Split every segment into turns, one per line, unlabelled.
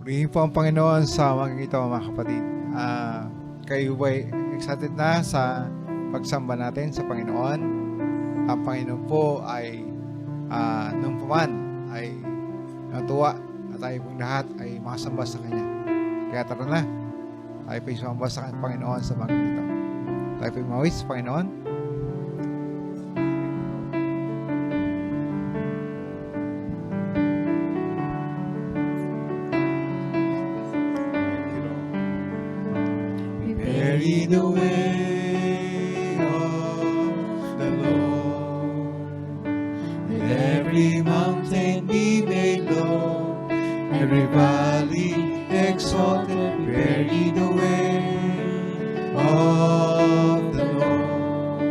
Purihin po ang Panginoon sa umagang ito, mga kapatid. Kayo ba'y excited na sa pagsamba natin sa Panginoon? Ang Panginoon po ay nung paman ay natuwa at tayo pong lahat ay makasamba sa Kanya. Kaya tara na, tayo po'y sumamba sa Panginoon sa umagang ito. Tayo po'y mawis sa Panginoon.
Lead the way of the Lord, and every mountain be made low, every valley exalted. Prepare ye the way of the Lord,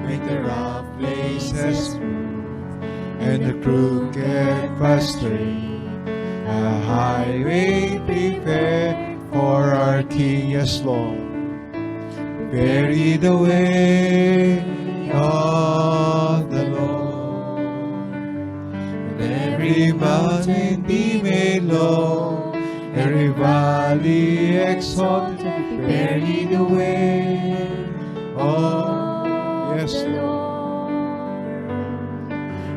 make the rough places smooth, and the crooked path straight, a highway prepare for our King, yes, Lord. Prepare ye the way of the Lord, and every mountain be made low, every valley exalted. Prepare ye the way of, yes, Lord.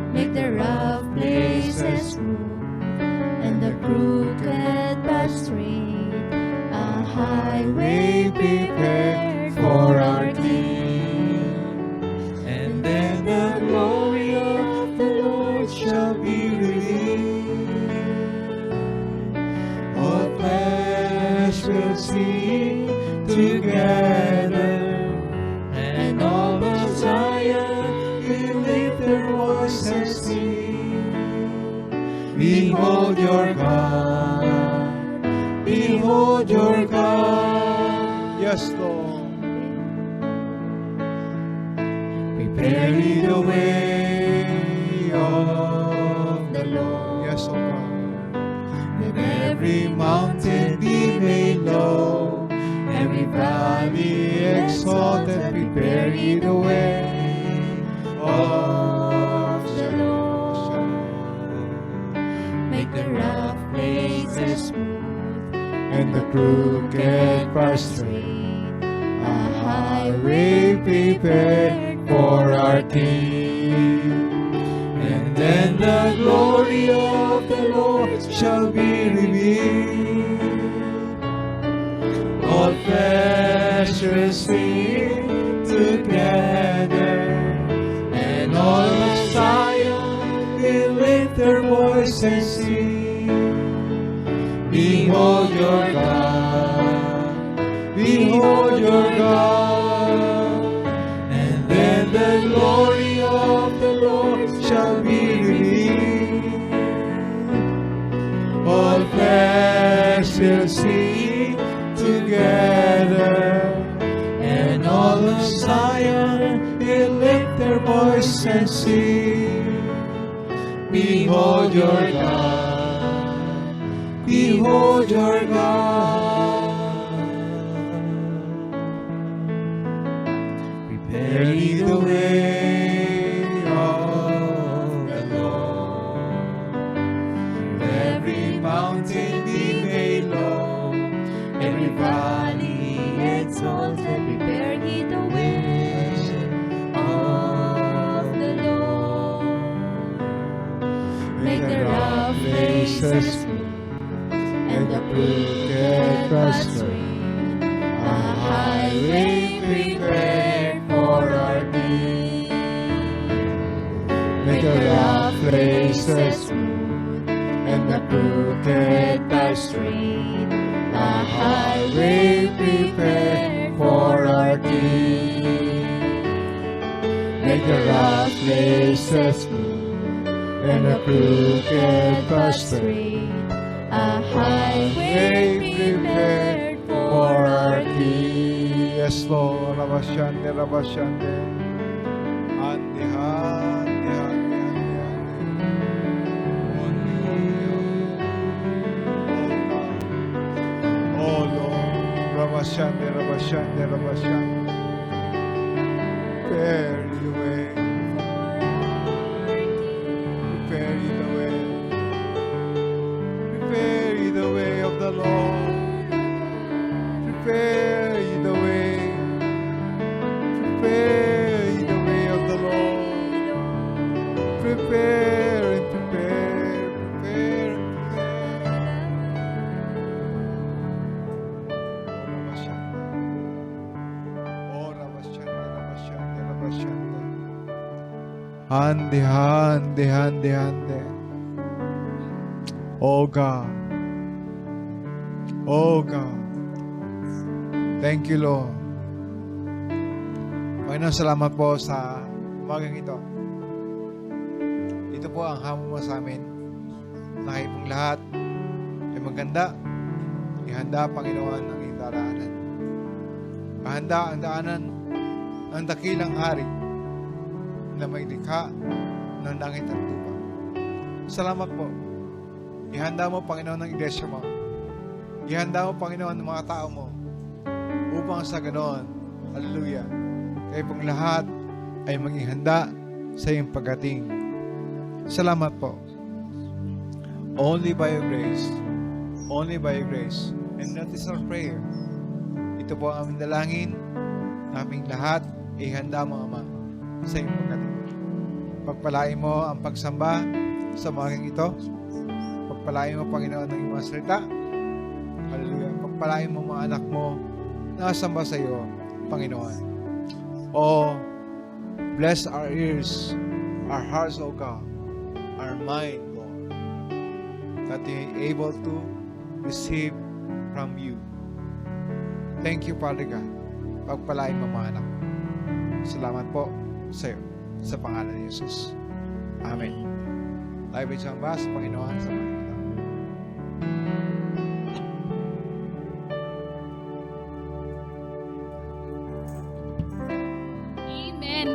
Make the rough places smooth, and the crooked path straight, highway prepared for our King.
And then the glory of the Lord shall be revealed. All flesh will see together, and all of Zion will lift their voice and sing. Behold your God. Behold your God,
Yes, Lord.
prepare ye the way of the Lord.
Yes, O God.
And every mountain be made low, every valley exalted. Prepare ye the way of the Lord.
Make the rough places smooth,
And the crooked path straight, a highway prepared for our King. And then the glory of the Lord shall be revealed. All flesh will sing together, and all of Zion will lift their voice and sing. Behold your God, behold your God, and then the glory of the Lord shall be revealed. All flesh will sing together, and all of Zion will lift their voice and sing. Behold your God. Behold your God. Prepare ye the way of the Lord. Every mountain be made low, every valley exalted.
prepare ye the way of the Lord. Make the rough places smooth,
and the crooked path straight, a highway prepared for our King. Make the rough places smooth, and the crooked path straight, a highway prepared for our King. Make the rough places smooth, and the crooked path straight, a highway prepared for our King.
Yes, Lord. Rabashande, Rabashande. Andi, handi, handi, handi, handi. Oh, Lord. Rabashande, Rabashande, Rabashande. Prepare ye the way. Prepare ye the way. Hande, hande, hande, hande. Oh God. Oh God. Thank you, Lord. Panginoon, salamat po sa umagang ito. Ito po ang hamon mo sa amin na kayo pong lahat ay maganda. Ihanda, Panginoon, ang iyong daraanan. Pahanda ang daanan ng dakilang hari na may likha ng langit at lupa. Salamat po. Ihanda mo, Panginoon, ang iglesia mo. Ihanda mo, Panginoon, ang mga tao mo upang sa ganoon, hallelujah, kayo pong lahat ay maging handa sa iyong pagdating. Salamat po. Only by your grace, and that is our prayer. Ito po ang aming dalangin, naming lahat ay handa mo, Ama, sa iyong pagdating. Pagpalain mo ang pagsamba sa umagang ito. Pagpalain mo, Panginoon, ng iyong mga salita. Hallelujah. Pagpalain mo mga anak mo na nasamba sa iyo, Panginoon. Oh, bless our ears, our hearts, O God, our mind, Lord, that we are able to receive from you. Thank you, Father God. Pagpalain mo mga anak. Salamat po sa iyo, sa pangalan ni Jesus. Amen. Tayo ay samba sa Panginoon sa mga ito.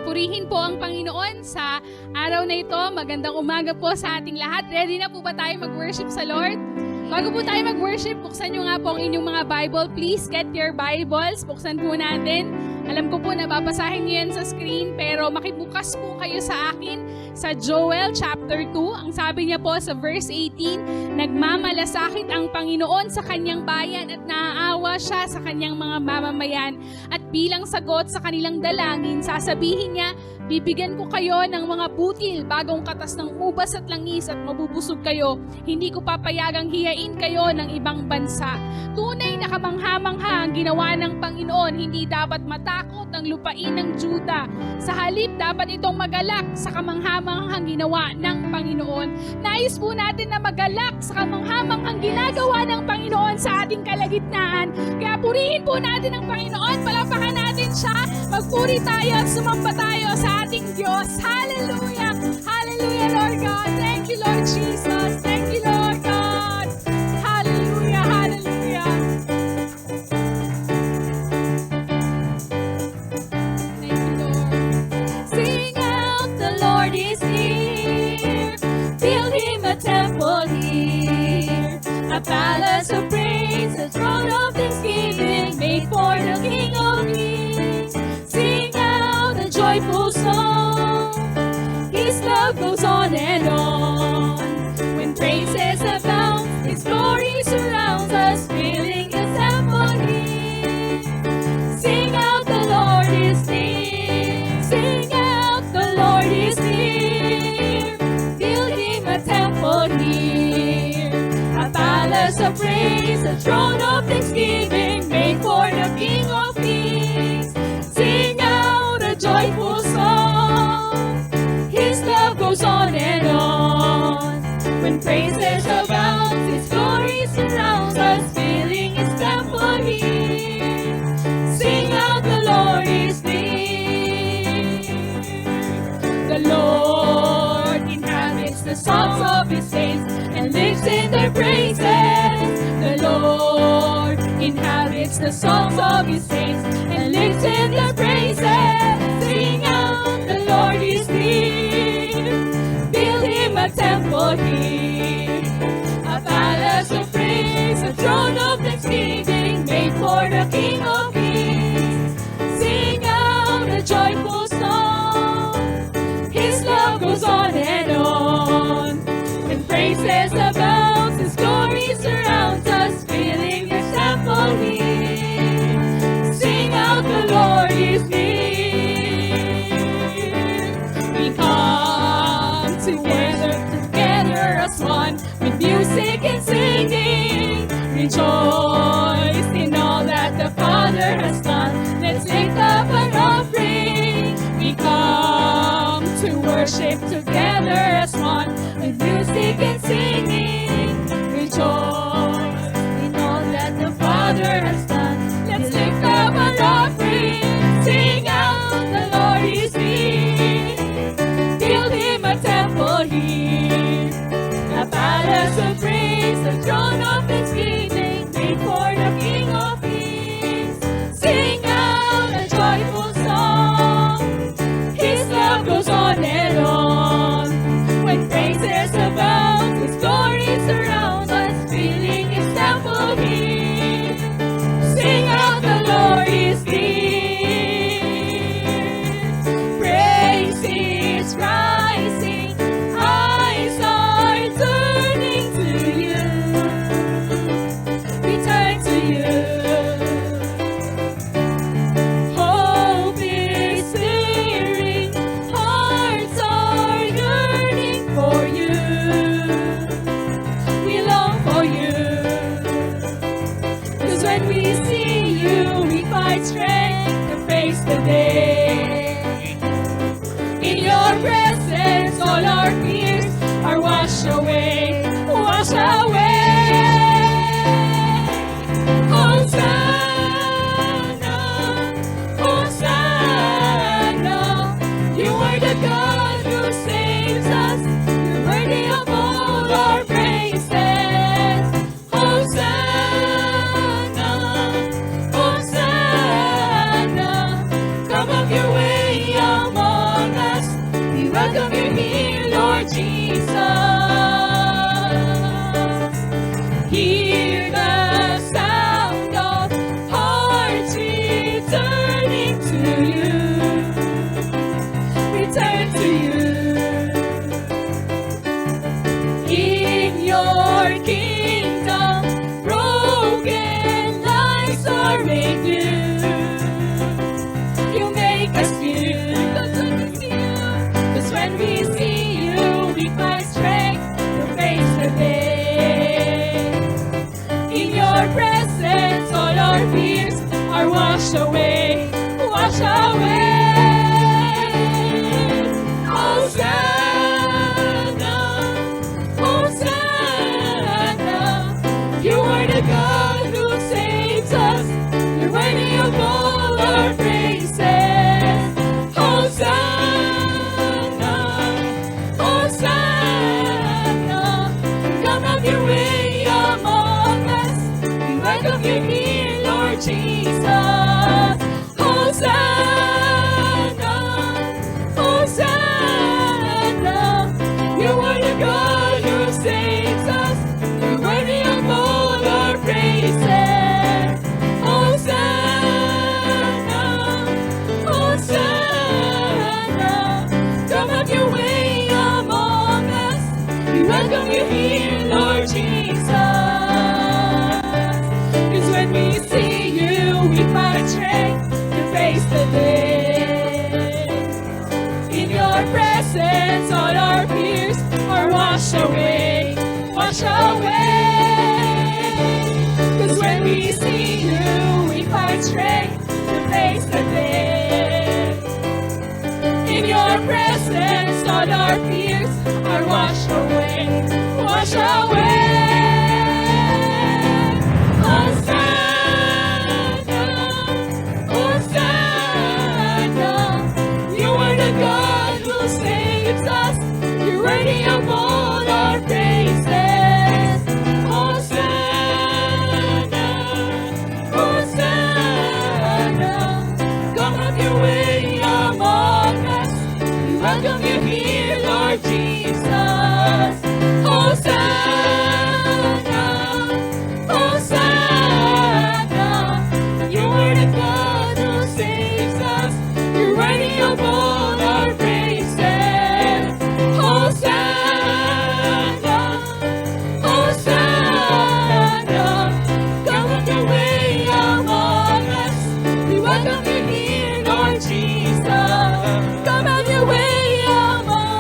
Purihin po ang Panginoon sa araw na ito. Magandang umaga po sa ating lahat. Ready na po ba tayo mag-worship sa Lord? Bago po tayo mag-worship, buksan nyo nga po ang inyong mga Bible. Please get your Bibles. Buksan po natin. Alam ko po na babasahin nyo yan sa screen, pero makibukas po kayo sa akin sa Joel chapter 2. Ang sabi niya po sa verse 18, nagmamalasakit ang Panginoon sa kanyang bayan at naaawa siya sa kanyang mga mamamayan. At bilang sagot sa kanilang dalangin, sasabihin niya, bibigyan ko kayo ng mga butil, bagong katas ng ubas at langis at mabubusog kayo. Hindi ko papayagang hiyain kayo ng ibang bansa. Tunay na kamangha-mangha ang ginawa ng Panginoon, hindi dapat matakot ang lupain ng Juda. Sa halip, dapat itong magalak sa kamangha-manghang ginawa ng Panginoon. Nais po natin na magalak sa kamangha-manghang ginagawa ng Panginoon sa ating kalagitnaan. Kaya purihin po natin ang Panginoon, palapakan natin siya, magpuri tayo at sumamba tayo sa ating Diyos. Hallelujah! Hallelujah, Lord God! Thank you, Lord Jesus! Thank you, Lord God! Hallelujah! Hallelujah! Thank you, Lord.
Sing out, the Lord is here. Build him a temple here. A palace of praise, a throne of thanksgiving, made for the King of Kings. Sing out a joyful song. His love goes on and on. When praises abound, His glory surrounds us, filling His temple here. Sing out, the Lord is near. Sing out, the Lord is near. Build him a temple here. A palace of praise, a throne of thanksgiving, made for the King of Kings. Sing out a joyful song. His love goes on and on. When praises abound, His glory surrounds us, filling His temple here. Sing out, the Lord is near. The Lord inhabits the songs of His saints and lives in their praises. The Lord inhabits the songs of His saints and lives in their praises. Sing out, the Lord is near. Build him a temple here. A palace of praise, a throne of thanksgiving, made for the King of Kings. Sing out a joyful song. His love goes on and on. When praises abound, His glory surrounds us, filling His temple here. Sing out, the Lord is near. worship together as one with music and singing. Rejoice in all that the Father has done. Let's lift up an offering, sing out, the Lord is near. Build him a temple here, a palace of praise, the throne of thanksgiving, made for the King of Kings. Sing out a joyful song, his love goes on and on. When praises abound, his glory surrounds us, filling his temple here. Sing out, the Lord is near. Praise is rising, eyes are turning to you. We turn to you. Hope is stirring, hearts are yearning for you. We long for you. 'Cause when we see you, we find strength to face the day. In your presence, all our fears are washed away, washed away. Hosanna, Hosanna, you are the God who saves us. You're worthy of all our praises. Hosanna, Hosanna, come up your way among us. We welcome you here, Lord Jesus. Hear the sound of hearts returning to you. Return to you. In your kingdom, broken lives are made new. You make us new. 'Cause when we see you, we find strength to face the day. In your presence, all our fears are washed away, washed away. Hosanna, Hosanna, you are the God who saves us. You're worthy of all our praises. Hosanna, Hosanna, come up your way among us. We welcome you here, Lord Jesus. Hosanna, Hosanna, you are the God who saves us. You're worthy of all our praises. Hosanna, Hosanna, come up your way among us. We welcome you here, Lord Jesus. 'Cause when we see you, we find strength to face the day. In your presence, all our fears are washed away, washed away. 'Cause when we see you, we find strength to face the day. In your presence, all our fears are washed away, washed away. Hosanna, Hosanna, you are the God who saves us. You're worthy of all our praises. Hosanna, Hosanna, come up your way among us. We welcome you here, Lord Jesus. Hosanna, Hosanna, you are the God who saves us. You're worthy of all our praises. Hosanna, Hosanna, come up your way among us. We welcome you here, Lord Jesus. Come have your way among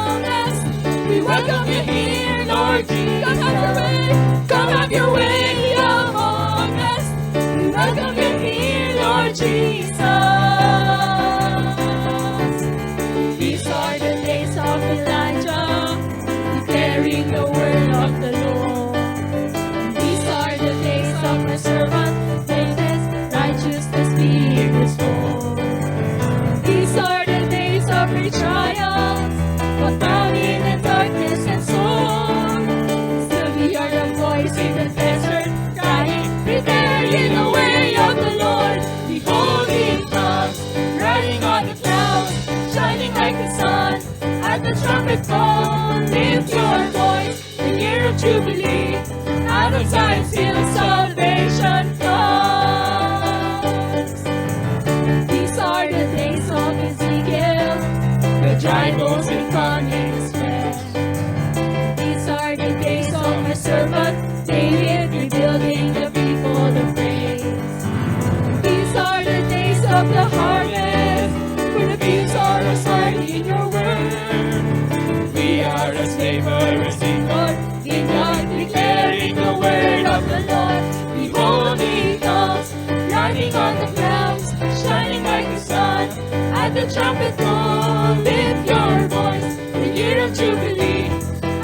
like the sun at the trumpet call. Lift your voice, the year of Jubilee. Out of Zion's hill, salvation comes. These are the days of Ezekiel, the dry bones become his flesh. These are the days of my servant David, rebuilding the people of praise. These are the days of the harvest, where the fields are assigned in your word. We are as laborers in Lord, in God declaring the word of the Lord. Behold, he comes, riding on the clouds, shining like the sun. At the trumpet call, lift your voice, the year of Jubilee.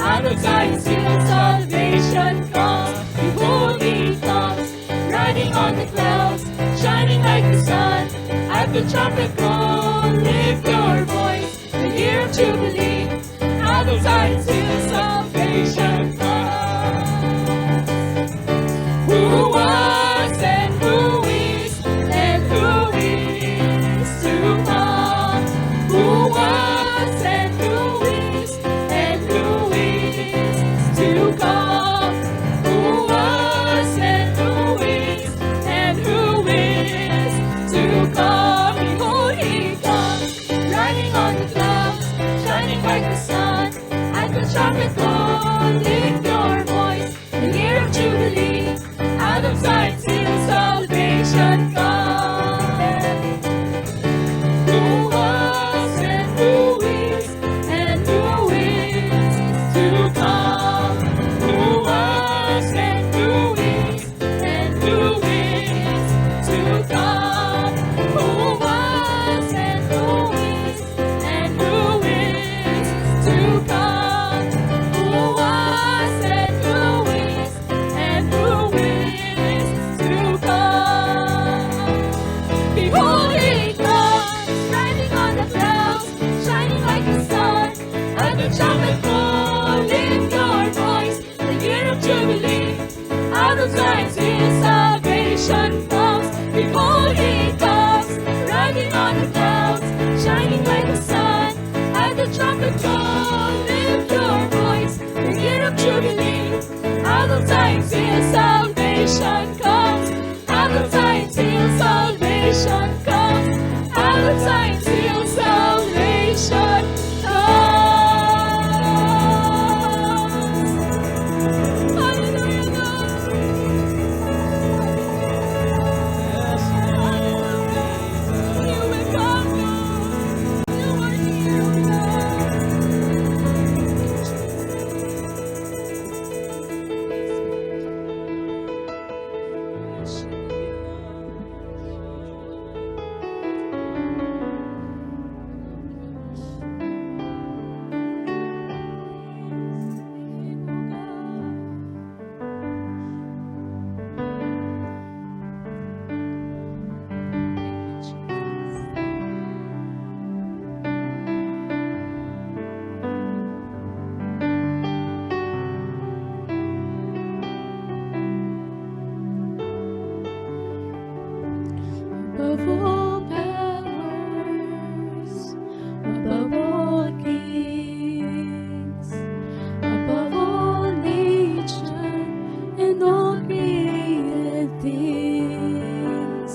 Out of Zion's hill, salvation comes. Behold, he comes, riding on the clouds, shining like the sun. At the trumpet call, lift your voice, the year of Jubilee. Out of Zion's hill, salvation comes. Who was and who is and who is to come? Who was and who is and who is to come? Who was and who is and who is to come? Behold, he comes, riding on the clouds, shining like the sun. At the trumpet call, lift your voice, the year of Jubilee. Out of Zion's hill, salvation comes. Who was and who is and who is to come? Who was and who is and who is to come? Who was and who is and who is to come? Who was and who is and who is to come? Behold, he comes, riding on the clouds, shining like the sun. At the trumpet call, lift your voice, the year of Jubilee. Out of Zion's hill, salvation comes. Behold, he comes, riding on the clouds, shining like the sun. At the trumpet call, lift your voice, the year of Jubilee. Out of Zion's hill, salvation comes. Out of Zion's hill, salvation comes. Out of Zion's hill, salvation comes. Hallelujah, God. You will come, God. You are here, above all powers, above all kings, above all nature and all created things,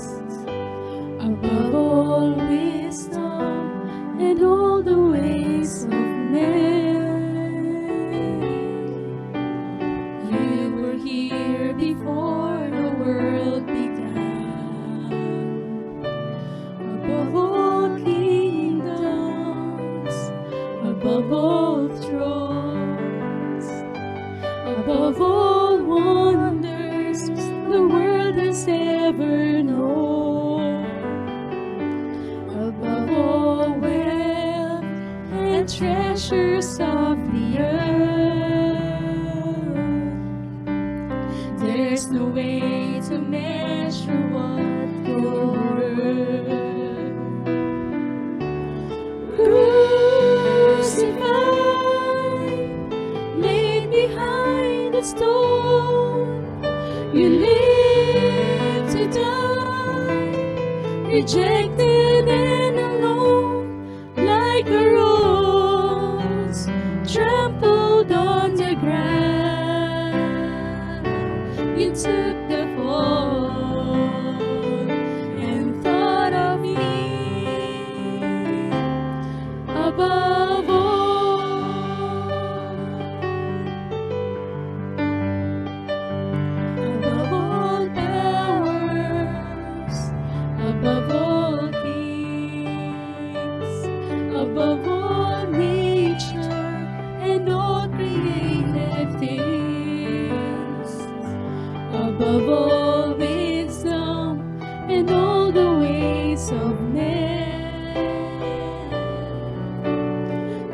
above all wisdom and all the ways of men. You were here before the world began. Above all kingdoms, above all thrones, above all wonders the world has ever known, above all wealth and treasures of the earth. There's no way to measure what you're worth. Crucified, laid behind a stone, you lived to die, rejected and alone, like a rose, trampled on the ground. You took the fall and thought of me above all powers, above all kings, above all nature and all created things, above all wisdom and all the ways of men.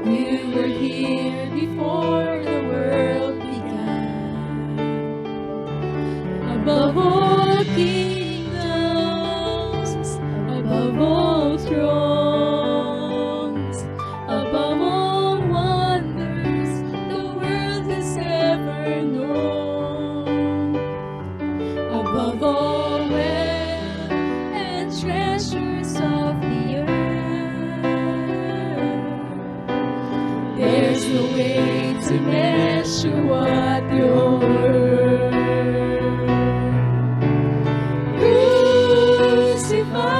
You were here before the world began, above all kingdoms, above all thrones, above all wonders the world has ever known, above all wealth and treasures of the earth. There's no way to measure what you're worth.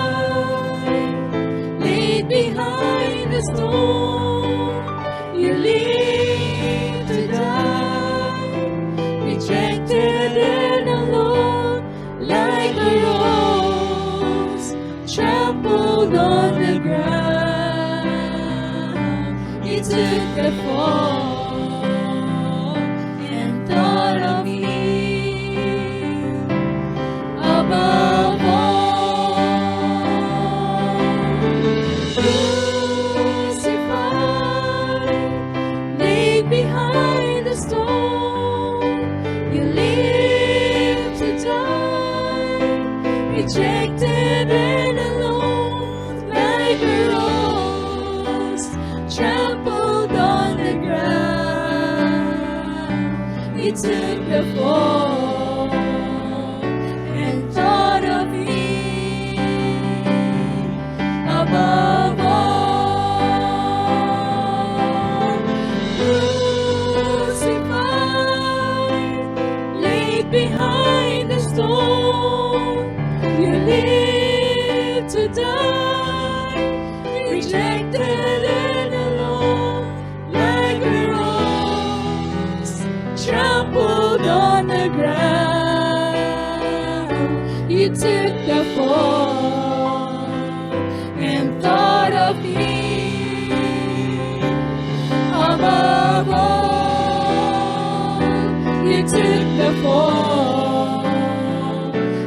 Crucified, laid behind the stone, you live to die, rejected and alone, like a rose, trampled on the ground. You took the fall and thought of me above all. Crucified, laid behind the stone, you live to die, rejected and alone, like a rose, trampled on the ground. You took the fall and thought of me above all. Crucified, laid behind the stone, you live to die, rejected and alone, like a rose, trampled on the ground. You took the fall and thought of me above all. You took the fall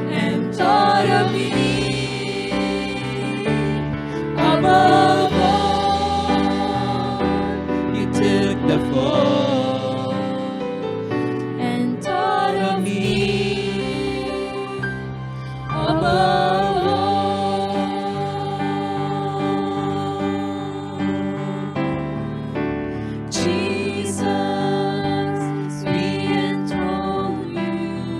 and thought of me above all.
You took the fall
And thought of me above all. Jesus, we enthrone you.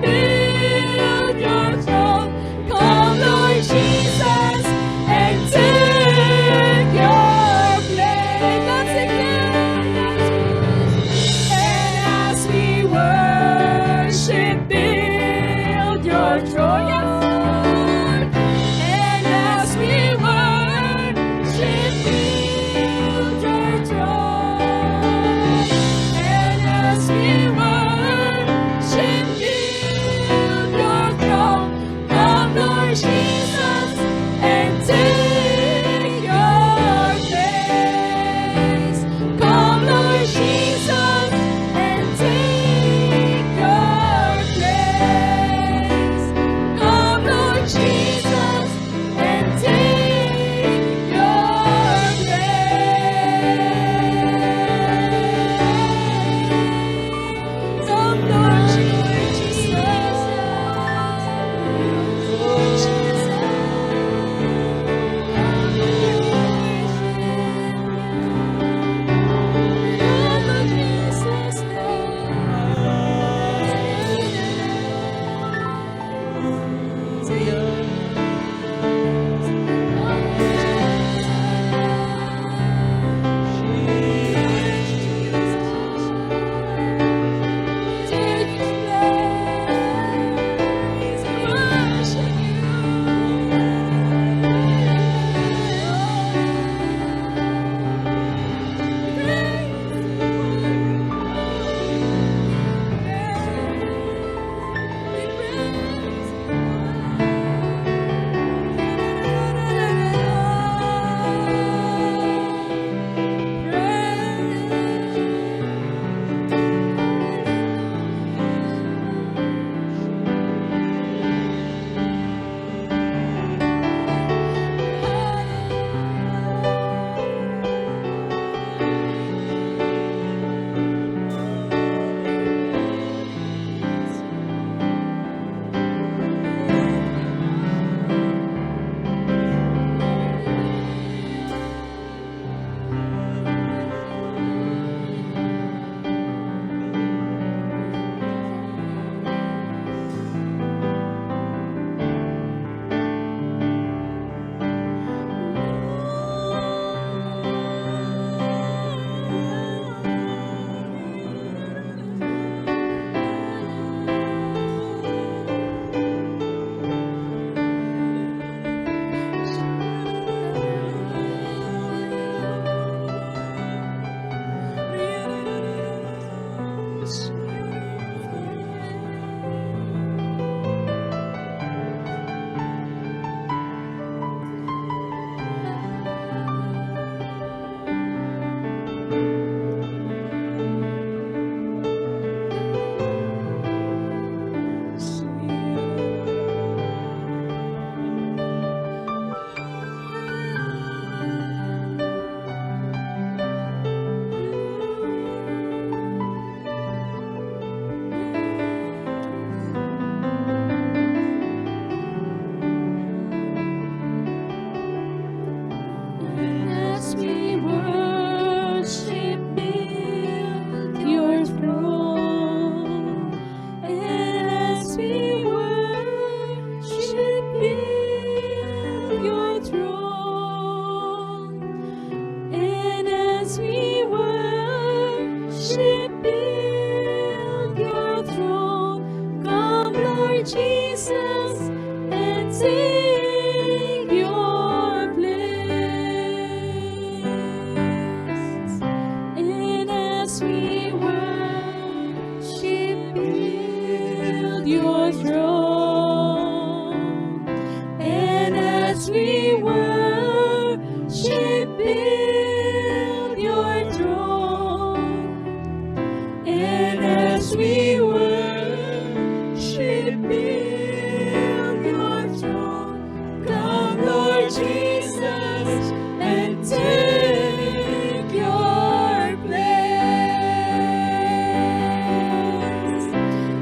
build your throne. Come, Lord Jesus, and take your place. Let's sing it. And as we worship, build your throne. Yes, Lord. And as we worship, build your throne. And as we worship, build your throne. Come, Lord Jesus, and take your place. Come, Lord Jesus, and take your place. Come, Lord Jesus, and take your place. Come, Lord Jesus. Lord As we worship, build your throne. As we worship, build your throne. And as we worship, build your throne. Come, Lord Jesus, and take your place. And as we worship, build your throne. And as we worship, build your throne. And as we worship, build your throne. Come, Lord Jesus, and take your place.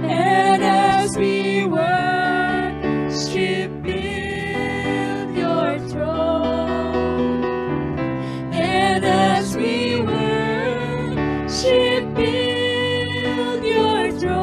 And as we worship, build your throne. And as we worship, build your throne.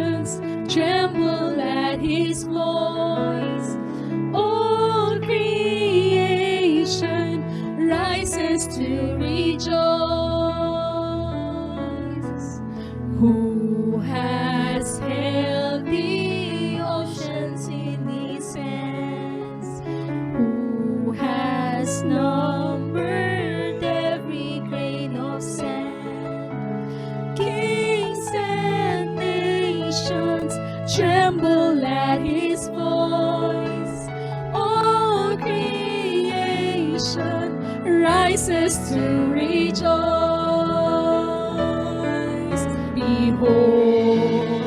nations tremble at his voice. All creation rises to rejoice. Who has held the oceans in his hands? Who has numbered every grain of sand? Kings and nations tremble at his voice. All creation rises to rejoice. Behold,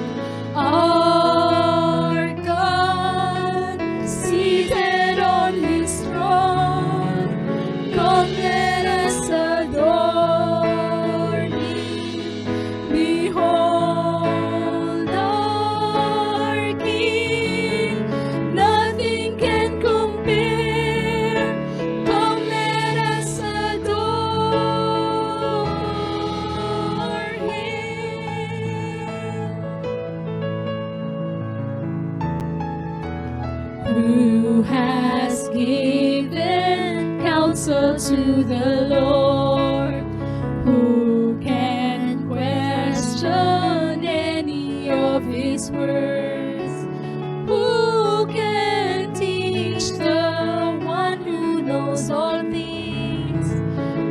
our God seated on his throne. Come, let us adore him. Behold, our King, nothing can compare. Come, let us adore him. Who has given counsel to the Lord? Who can question any of his words? Who can teach the one who knows all things?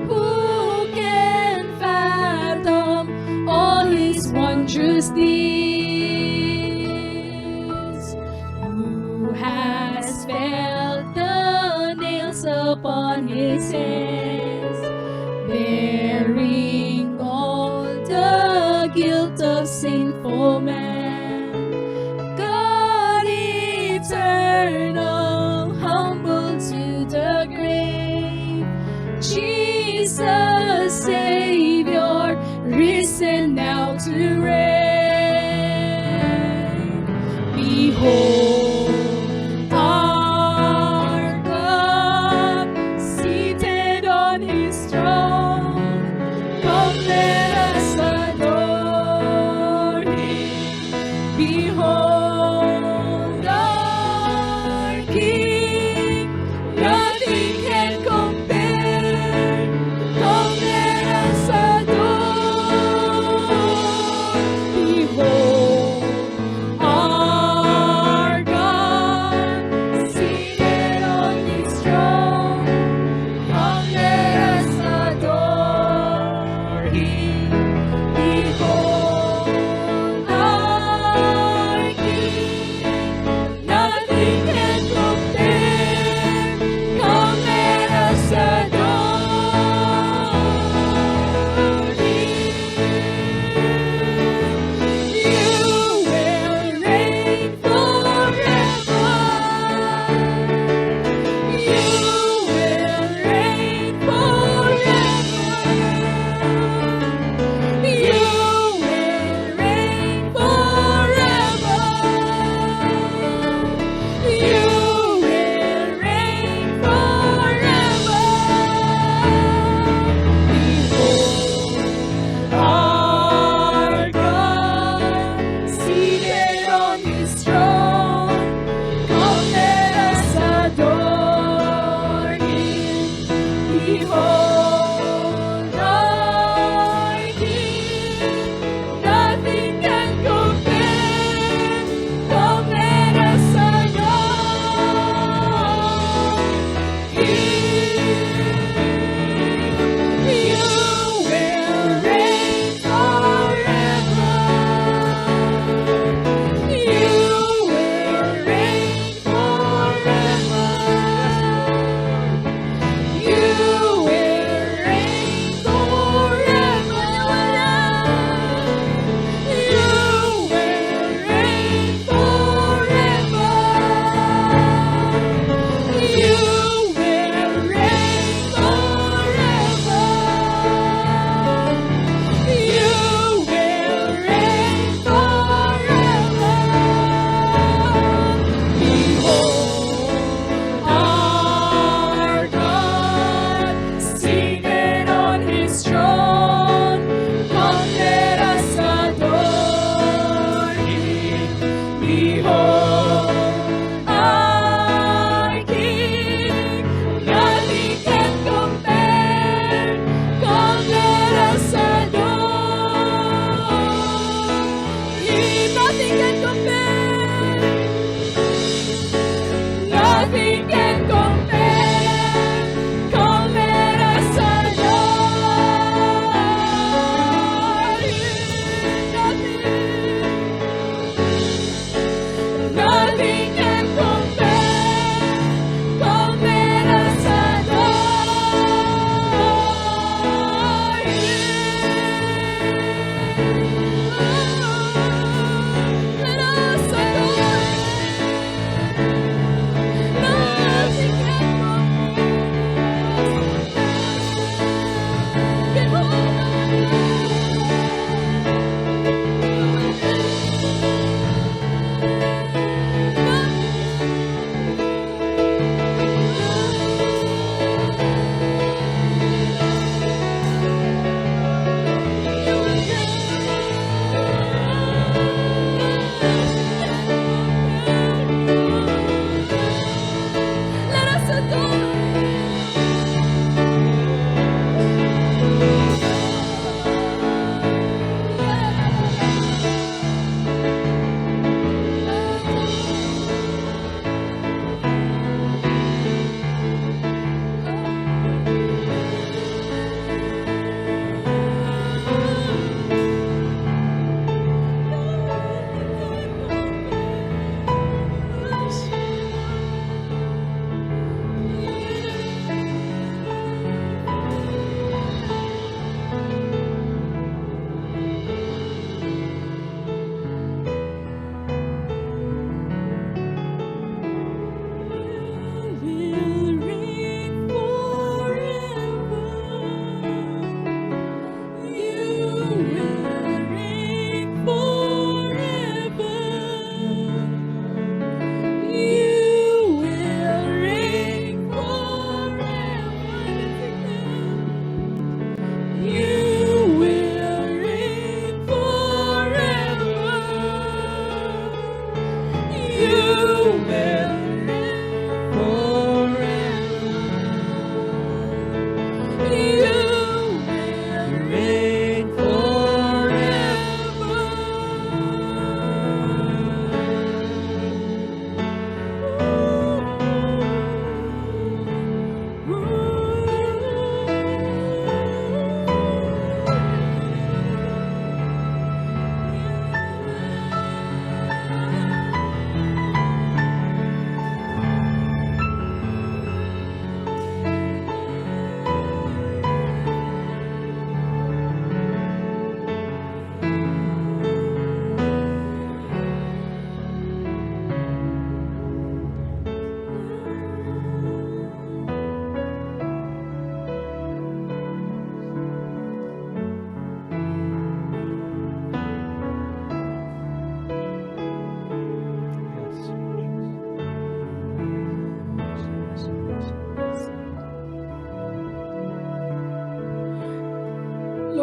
Who can fathom all his wondrous deeds? Who has felt the nails upon his hands, bearing all the guilt of sinful man? God eternal, humble to the grave, Jesus Savior, risen now to reign. Behold, our God seated on his throne. Come, let us adore him.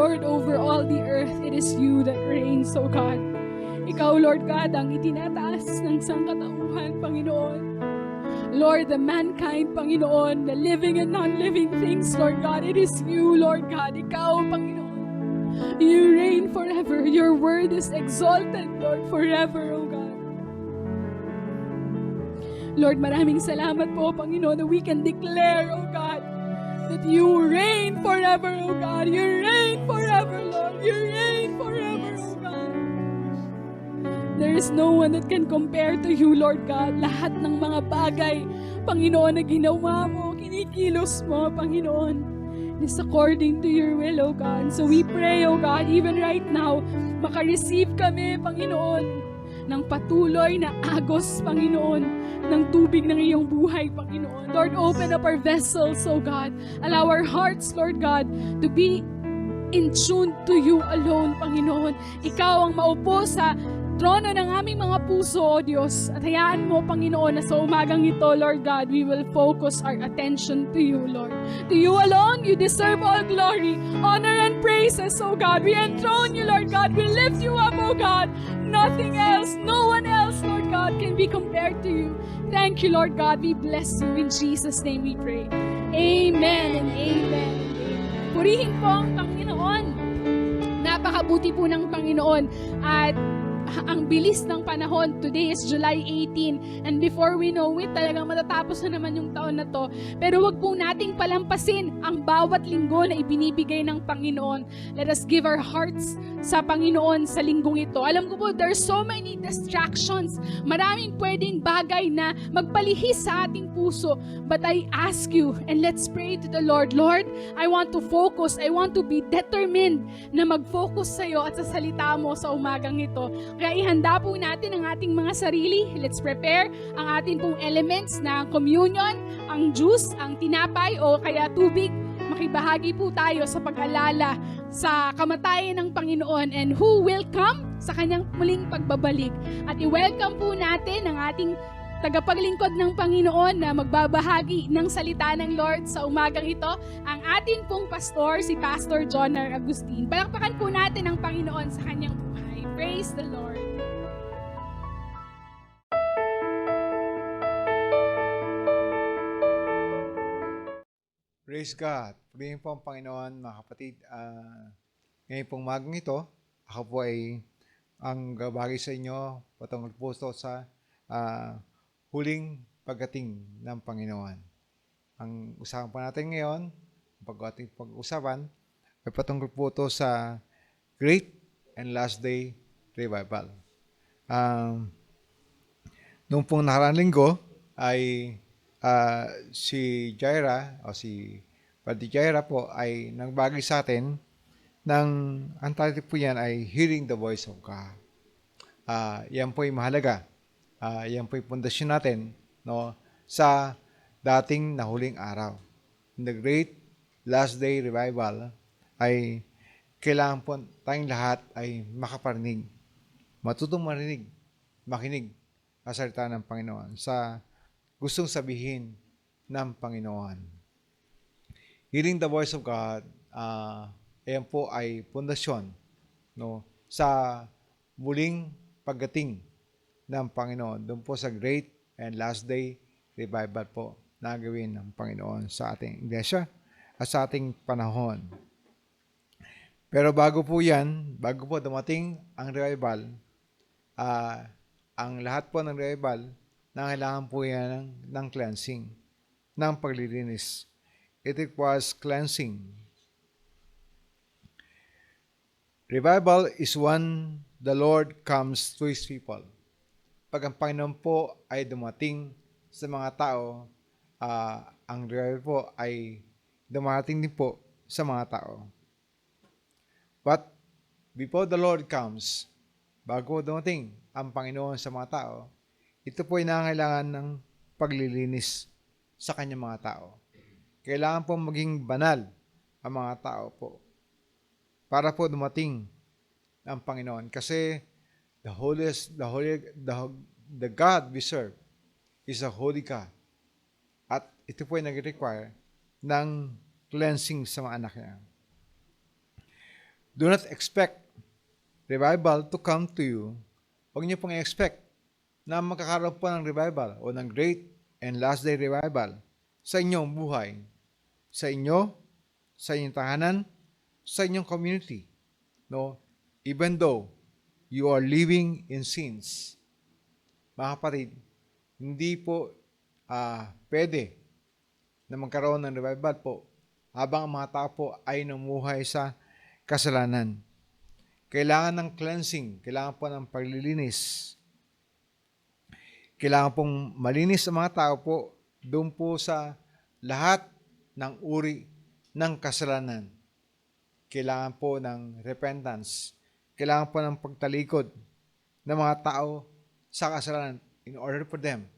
Lord over all the earth. It is you that reigns, O God. Ikaw, Lord God, ang itinataas ng sangkatauhan, Panginoon. Lord, the mankind, Panginoon, the living and non-living things, Lord God, it is you, Lord God. Ikaw, Panginoon. You reign forever. Your word is exalted, Lord, forever, O God. Lord, maraming salamat po, Panginoon, that we can declare, O God, that you reign forever, O God. You reign forever, Lord. You reign forever, O God. There is no one that can compare to you, Lord God. Lahat ng mga bagay, Panginoon, na ginawa mo, kinikilos mo, Panginoon, is according to your will, O God. So we pray, O God, even right now, makareceive kami, Panginoon, ng patuloy na agos, Panginoon, ng tubig ng iyong buhay, Panginoon. Lord, open up our vessels, O God. Allow our hearts, Lord God, to be in tune to you alone, Panginoon. Ikaw ang maupo sa trono ng aming mga puso, O Diyos. At hayaan mo, Panginoon, na sa umagang ito, Lord God, we will focus our attention to you, Lord. To you alone, you deserve all glory, honor, and praises, O God. We enthrone you, Lord God. We lift you up, O God. Nothing else, no one else, Lord God, can be compared to you. Thank you, Lord God. We bless you. In Jesus' name we pray. Amen and amen. Purihin po ang Panginoon. Napakabuti po ng Panginoon. At ang bilis ng panahon. Today is July 18. And before we know it, talagang matatapos na naman yung taon na to. Pero wag po nating palampasin ang bawat linggo na ibinibigay ng Panginoon. Let us give our hearts sa Panginoon sa linggong ito. Alam ko po, there's so many distractions. Maraming pwedeng bagay na magpalihis sa ating puso. But I ask you, and let's pray to the Lord. Lord, I want to focus. I want to be determined na mag-focus sa iyo at sa salita mo sa umagang ito. Kaya ihanda po natin ang ating mga sarili. Let's prepare ang ating pong elements na communion, ang juice, ang tinapay o kaya tubig. Makibahagi po tayo sa pag-alala sa kamatayan ng Panginoon and who will come sa kanyang muling pagbabalik. At i-welcome po natin ang ating tagapaglingkod ng Panginoon na magbabahagi ng salita ng Lord sa umagang ito, ang ating pong pastor, si Pastor John R. Agustin. Palakpakan po natin ang Panginoon sa kanyang buhay. Praise the Lord.
Praise God. Purihin po ang Panginoon, mga kapatid. Ngayon pong magang ito, ako po ay ang gabagi sa inyo patungkol po sa huling pagdating ng Panginoon. Ang usapan pa natin ngayon, ating pag-usapan, ay patungkol po ito sa Great and Last Day Revival. Noong pong nakaraang linggo ay si Jaira o si Padre Jaira po ay nagbagi sa atin ng ang title po yan ay Hearing the Voice of God. Yan po ay mahalaga. Yan po ay pundasyon natin, no, sa dating nahuling araw. In the Great Last Day Revival ay kailangan po tayong lahat ay makaparinig, matutong marinig, makinig ang salita ng Panginoon sa gustong sabihin ng Panginoon. Hearing the voice of God, ayan po ay pundasyon, no, sa muling pagdating ng Panginoon. Doon po sa Great and Last Day Revival po na gawin ng Panginoon sa ating iglesia at sa ating panahon. Pero bago po yan, bago po dumating ang revival, ang lahat po ng revival, nangailangan po yan ng cleansing, ng paglilinis. It requires cleansing. Revival is when the Lord comes to His people. Pag ang Panginoon po ay dumating sa mga tao, ang revival po ay dumating din po sa mga tao. But before the Lord comes, bago dumating ang Panginoon sa mga tao, ito po ay nangangailangan ng paglilinis sa kanyang mga tao. Kailangan po maging banal ang mga tao po para po dumating ang Panginoon. Kasi the God we serve is a holy God. At ito po ay nag-require ng cleansing sa mga anak niya. Do not expect revival to come to you. Huwag niyo pong i-expect na magkakaroon po ng revival o ng great and last day revival sa inyong buhay, sa inyong tahanan, sa inyong community. No? Even though you are living in sins. Mga kapatid, hindi po pwede na magkaroon ng revival po habang ang mga tao po ay namuhay sa kasalanan. Kailangan ng cleansing, kailangan po ng paglilinis. Kailangan pong malinis ang mga tao po doon po sa lahat ng uri ng kasalanan. Kailangan po ng repentance. Kailangan po ng pagtalikod ng mga tao sa kasalanan in order for them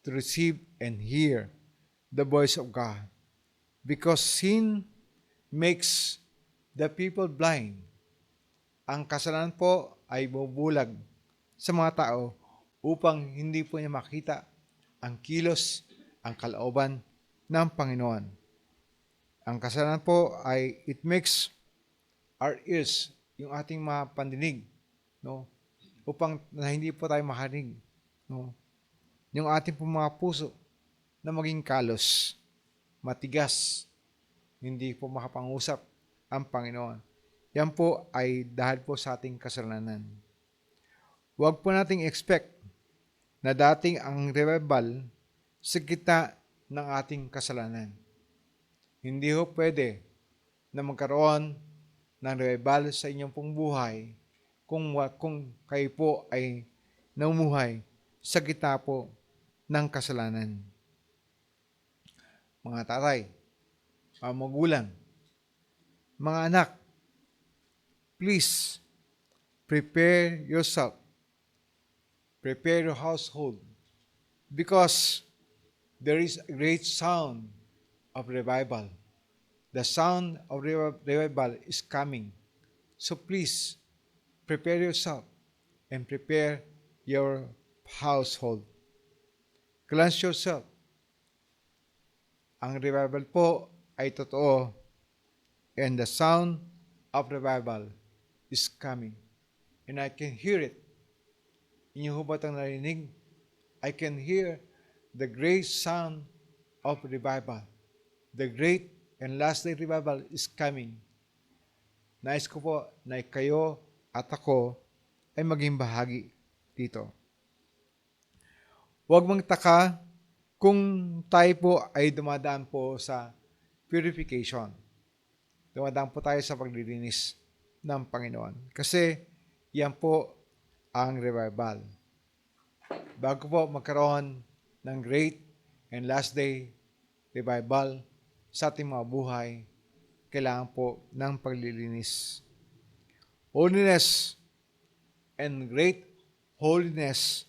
to receive and hear the voice of God. Because sin makes the people blind. Ang kasalanan po ay bubulag sa mga tao upang hindi po niya makita ang kilos, ang kalooban ng Panginoon. Ang kasalanan po ay it makes our ears, yung ating mga pandinig, no? Upang na hindi po tayo makarinig, no? Yung ating po mga puso na maging kalos, matigas, hindi po makapangusap ang Panginoon. Yan po ay dahil po sa ating kasalanan. Huwag po nating expect na dating ang revival sa gitna ng ating kasalanan. Hindi ho pwede na magkaroon ng revival sa inyong pong buhay kung kayo po ay namumuhay sa gitna po ng kasalanan. Mga tatay, mga magulang, mga anak, please prepare yourself. Prepare your household because there is a great sound of revival. The sound of revival is coming. So please prepare yourself and prepare your household. Cleanse yourself. Ang revival po ay totoo and the sound of revival is coming. And I can hear it. Inyong hubatang narinig, I can hear the great sound of revival. The great and last day revival is coming. Nais ko po na kayo at ako ay maging bahagi dito. Huwag magtaka kung tayo po ay dumadaan po sa purification. Dumadaan po tayo sa paglilinis ng Panginoon. Kasi yan po ang revival. Bago po magkaroon ng great and last day revival sa ating mga buhay, kailangan po ng paglilinis. Holiness and great holiness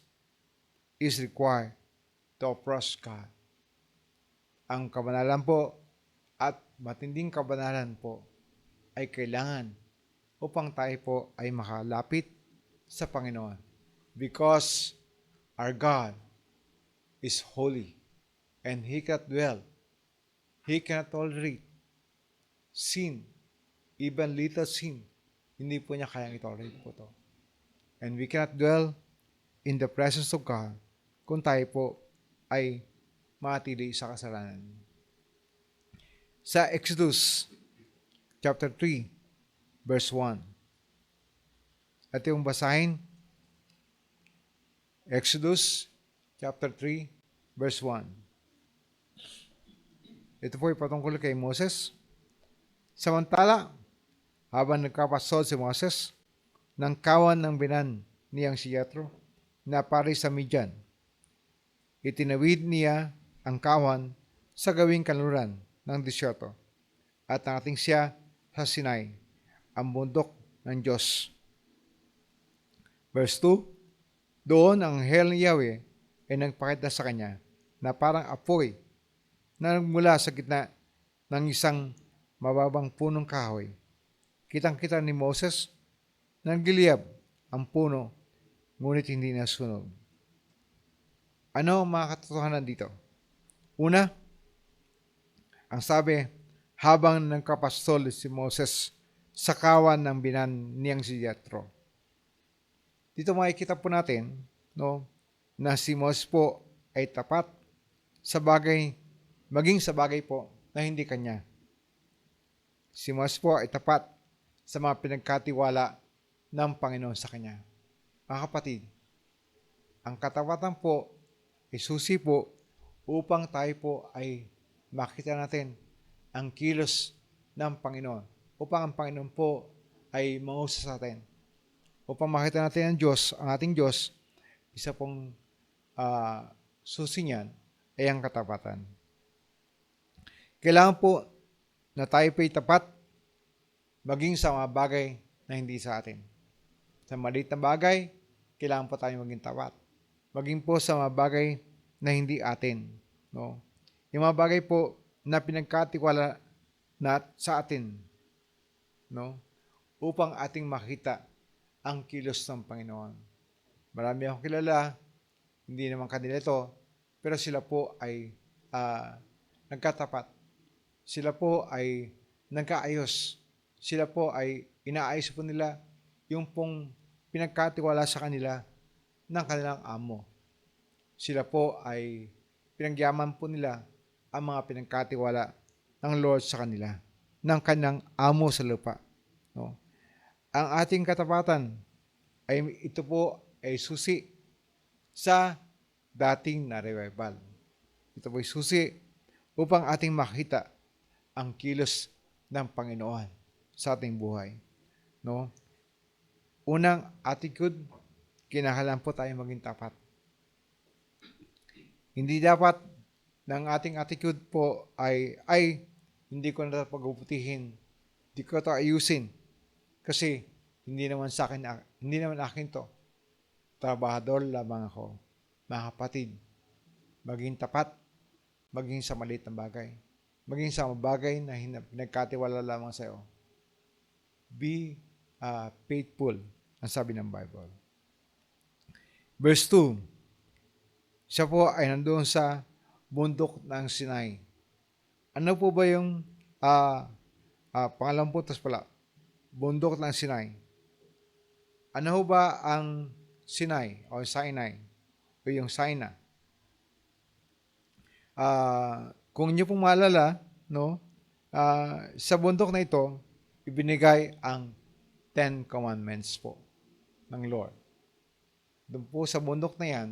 is required to approach God. Ang kabanalan po at matinding kabanalan po ay kailangan upang tayo po ay makalapit sa Panginoon. Because our God is holy and He cannot dwell. He cannot tolerate sin, even little sin. Hindi po niya kayang itolerate po to. And we cannot dwell in the presence of God kung tayo po ay matili sa kasalanan. Sa Exodus chapter 3, verse 1. At yung basahin, Exodus chapter 3, verse 1. Ito po ay patungkol kay Moses. Samantala, habang nagkapasod si Moses, ng kawan ng binan niyang si Jethro, na pari sa Midian, itinawid niya ang kawan sa gawing kanluran ng disyerto at nakating siya sa Sinai, ang bundok ng Diyos. Verse 2, doon ang anghel ni Yahweh ay nagpakita sa kanya na parang apoy na nagmula sa gitna ng isang mababang punong kahoy. Kitang-kita ni Moses na nagliliyab ang puno, ngunit hindi nasunog. Ano ang mga katotohanan dito? Una, ang sabi, habang nagkapastol si Moses sa kawan ng binan niyang si Jethro. Dito makikita po natin, no, na si Moses po ay tapat sa bagay, maging sa bagay po na hindi kanya. Si Moses po ay tapat sa mga pinagkatiwala ng Panginoon sa kanya. Mga kapatid, ang katapatan po ay susi po upang tayo po ay makita natin ang kilos ng Panginoon. Upang ang Panginoon po ay mangusap sa atin. Upang makita natin ang Diyos, ang ating Diyos, isa pong susi niyan ay ang katapatan. Kailangan po na tayo po'y tapat maging sa mga bagay na hindi sa atin. Sa maliit na bagay, kailangan po tayo maging tapat. Maging po sa mga bagay na hindi atin. No? Yung mga bagay po na pinagkatiwala na sa atin, no? Upang ating makita ang kilos ng Panginoon. Marami akong kilala, hindi naman kanila ito, pero sila po ay nagkatapat. Sila po ay nagkaayos. Sila po ay inaayos po nila yung pong pinagkatiwala sa kanila ng kanilang amo. Sila po ay pinagyaman po nila ang mga pinagkatiwala ng Lord sa kanila, ng kanyang amo sa lupa. No? Ang ating katapatan ay ito po ay susi sa dating na revival. Ito po ay susi upang ating makita ang kilos ng Panginoon sa ating buhay. No? Unang attitude, kinakailangan po tayo maging tapat. Hindi dapat ng ating attitude po ay hindi ko na pag-uputihin, hindi ko ito ayusin kasi hindi naman sa akin, hindi naman akin to. Trabahador lamang ako. Mga kapatid, maging tapat, maging sa maliit na bagay, maging sa mga bagay na nagkatiwala lamang sa iyo. Be faithful, ang sabi ng Bible. Verse 2, siya po ay nandoon sa bundok ng Sinai. Ano po ba yung pangalan po, tas pala, bundok ng Sinai? Ano ba ang Sinai o Sinai o yung Sinai? Kung niyo pong maalala, no, sa bundok na ito, ibinigay ang 10 Commandments po ng Lord. Doon po sa bundok na yan,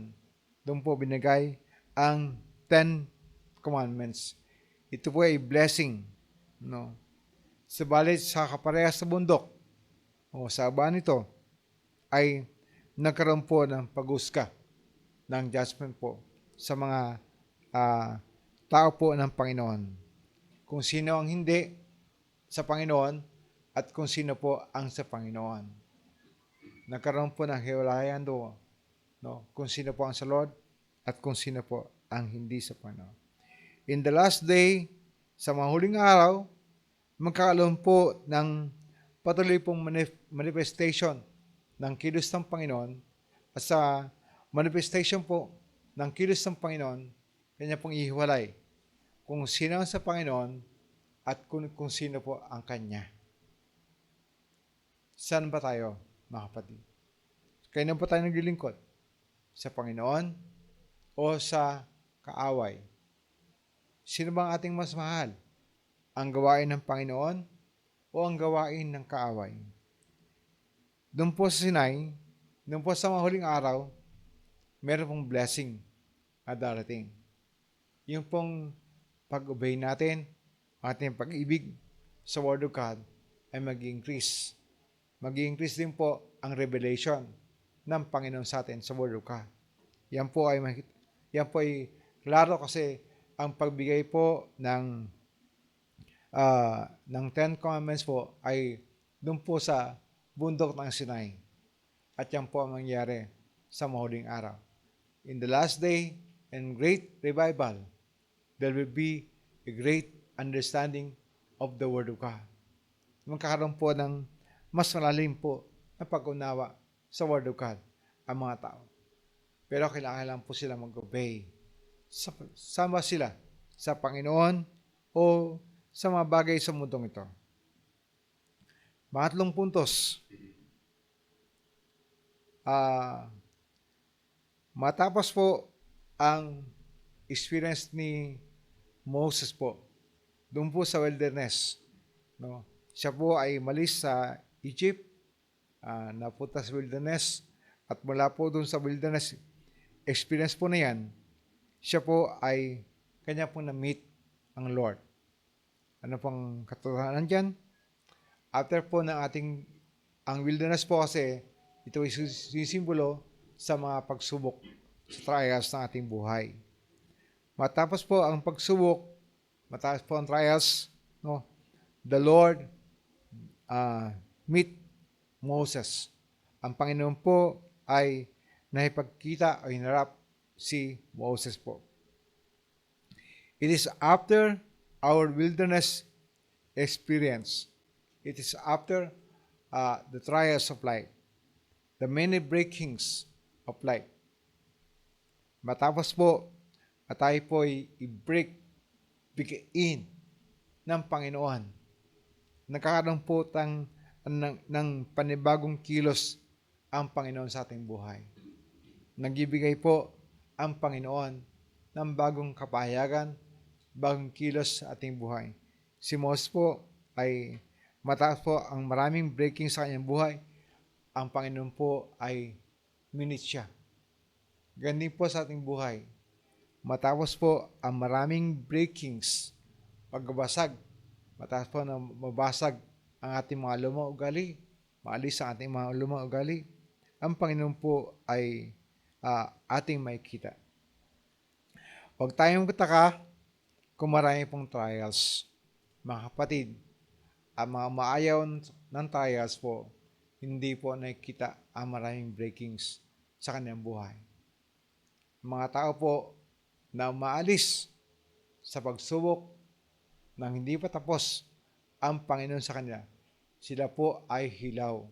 doon po binigay ang 10 Commandments. Ito po ay blessing. No? Subalit sa kaparehas sa bundok, o sa baba nito, ay nagkaroon po ng pag-uska ng judgment po sa mga tao po ng Panginoon. Kung sino ang hindi sa Panginoon at kung sino po ang sa Panginoon. Nagkaroon po ng hiwalayan doon. No? Kung sino po ang sa Lord at kung sino po ang hindi sa Panginoon. In the last day, sa mga huling araw, magkakaroon po ng patuloy pong manifestation ng kilos ng Panginoon at sa manifestation po ng kilos ng Panginoon, kanya pong ihiwalay kung sino ang sa Panginoon at kung sino po ang Kanya. Saan ba tayo, mga kapatid? Kailan po tayo naglilingkod? Sa Panginoon o sa kaaway? Sino bang ating mas mahal? Ang gawain ng Panginoon o ang gawain ng kaaway? Doon po sa Sinai, doon po sa mga huling araw, meron pong blessing na darating. Yung pong pag-obey natin, ating pag-ibig sa Word of God ay mag-increase. Mag-increase din po ang revelation ng Panginoon sa atin sa Word of God. Yan po ay klaro kasi ang pagbigay po ng 10 Commandments po ay doon po sa bundok ng Sinai. At yan po ang mangyari sa mahuling araw. In the last day and great revival, there will be a great understanding of the Word of God. Magkakaroon po ng mas malalim po na pag-unawa sa Word of God ang mga tao. Pero kailangan po sila mag-obey. Sama sila sa Panginoon o sa mga bagay sa mundong ito. Pangatlong puntos, matapos po ang experience ni Moses po, doon po sa wilderness, no? Siya po ay malis sa Egypt, napunta sa wilderness, at mula po doon sa wilderness experience po na yan, siya po ay kanya po na-meet ang Lord. Ano pong katotohanan dyan? After po ng ang wilderness po kasi, ito ay sisimbolo sa mga pagsubok sa trials ng ating buhay. Matapos po ang pagsubok, matapos po ang trials, no, the Lord meet Moses. Ang Panginoon po ay naipagkita o hinarap si Moses po. It is after our wilderness experience. It is after the trials of life, the many breakings of life. Matapos po, at tayo po ay i-break, bigyan ng Panginoon. Nagkakaroon po ng panibagong kilos ang Panginoon sa ating buhay. Nagbibigay po ang Panginoon ng bagong kapahayagan, bagong kilos sa ating buhay. Si Moses po ay matapos po ang maraming breaking sa kanyang buhay, ang Panginoon po ay minute siya. Ganun po sa ating buhay. Matapos po ang maraming breakings, pagbabasag, matapos po na mabasag ang ating mga lumang ugali, maalis ang ating mga lumang ugali, ang Panginoon po ay ating makikita. Huwag tayong kataka kung marami pong trials. Mga kapatid, ang mga maayaw ng trials po, hindi po nakikita ang maraming breakings sa kanyang buhay. Mga tao po na maalis sa pagsubok nang hindi pa tapos ang Panginoon sa kanila, sila po ay hilaw.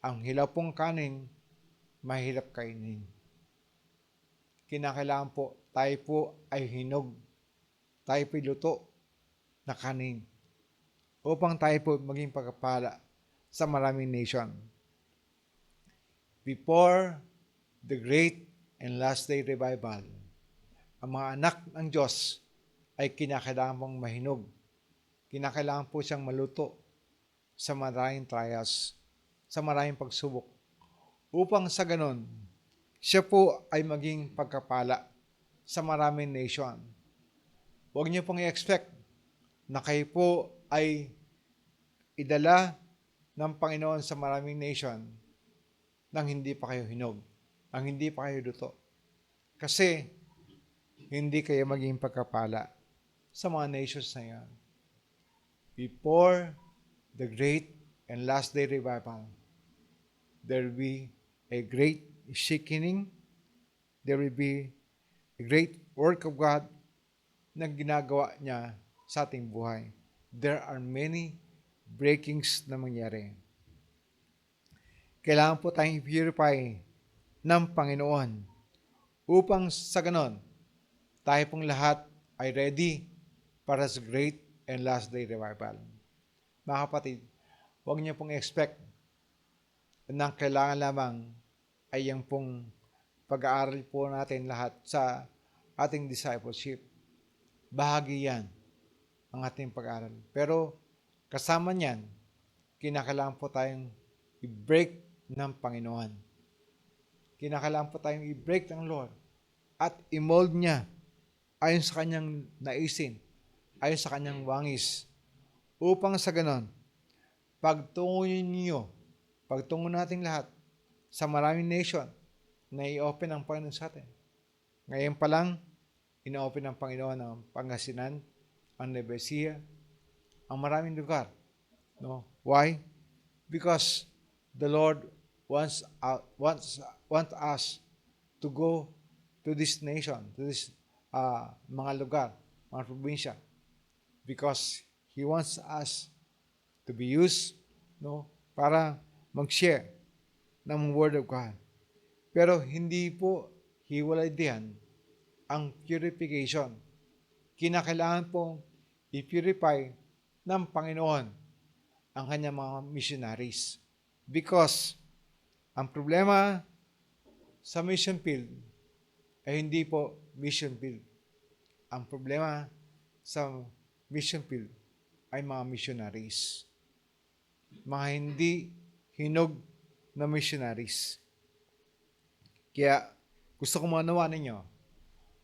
Ang hilaw pong kanin, mahirap kainin. Kinakailangan po, tayo po ay hinog, tayo po luto na kanin upang tayo po maging pagpapala sa maraming nation. Before the great and last day revival, ang mga anak ng Diyos ay kinakailangan pong mahinog. Kinakailangan po siyang maluto sa maraming trials, sa maraming pagsubok, upang sa ganon, siya po ay maging pagkapala sa maraming nation. Huwag niyo pong i-expect na kayo po ay idala ng Panginoon sa maraming nation nang hindi pa kayo hinog, nang hindi pa kayo luto. Kasi hindi kayo maging pagkapala sa mga nations na yan. Before the great and last day revival, there will be a great shaking, there will be a great work of God na ginagawa niya sa ating buhay. There are many breakings na mangyari. Kailangan po tayong i-purify ng Panginoon upang sa ganon, tayo pong lahat ay ready para sa great and last day revival. Mga kapatid, huwag niyo pong expect na kailangan lamang ay yung pong pag-aaral po natin lahat sa ating discipleship. Bahagi yan ang ating pag-aaral. Pero kasama niyan, kinakailangan po tayong i-break ng Panginoon. Kinakailangan po tayong i-break ng Lord at i-mold niya ayon sa kanyang naisin, ayon sa kanyang wangis, upang sa ganon, pagtungo natin lahat sa maraming nation na i-open ang Panginoon sa atin. Ngayon pa lang, ina-open ng Panginoon ang Pangasinan, ang Nevesia, ang maraming lugar. No? Why? Because the Lord wants us to go to this nation, to this mga lugar, mga probinsya, because He wants us to be used, no, para mag-share ng Word of God. Pero hindi po hiwalay diyan ang purification. Kinakailangan pong i-purify ng Panginoon ang kanyang mga missionaries. Because ang problema sa mission field ay hindi po mission field. Ang problema sa mission field ay mga missionaries. Mga hindi hinog na missionaries. Kaya gusto ko manawa ninyo,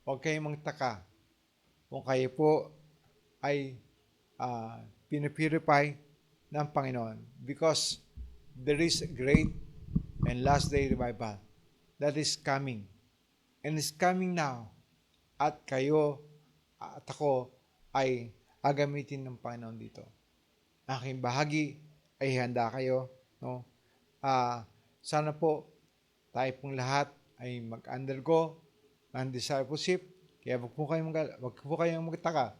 huwag kayong magtaka kung kayo po ay pinipurify ng Panginoon because there is a great and last day revival that is coming. And is coming now. At kayo at ako ay agamitin ng Panginoon dito. Aking bahagi ay handa kayo. No? Sana po tayo pong lahat ay mag-undergo ng discipleship. Kaya wag po kayong magtaka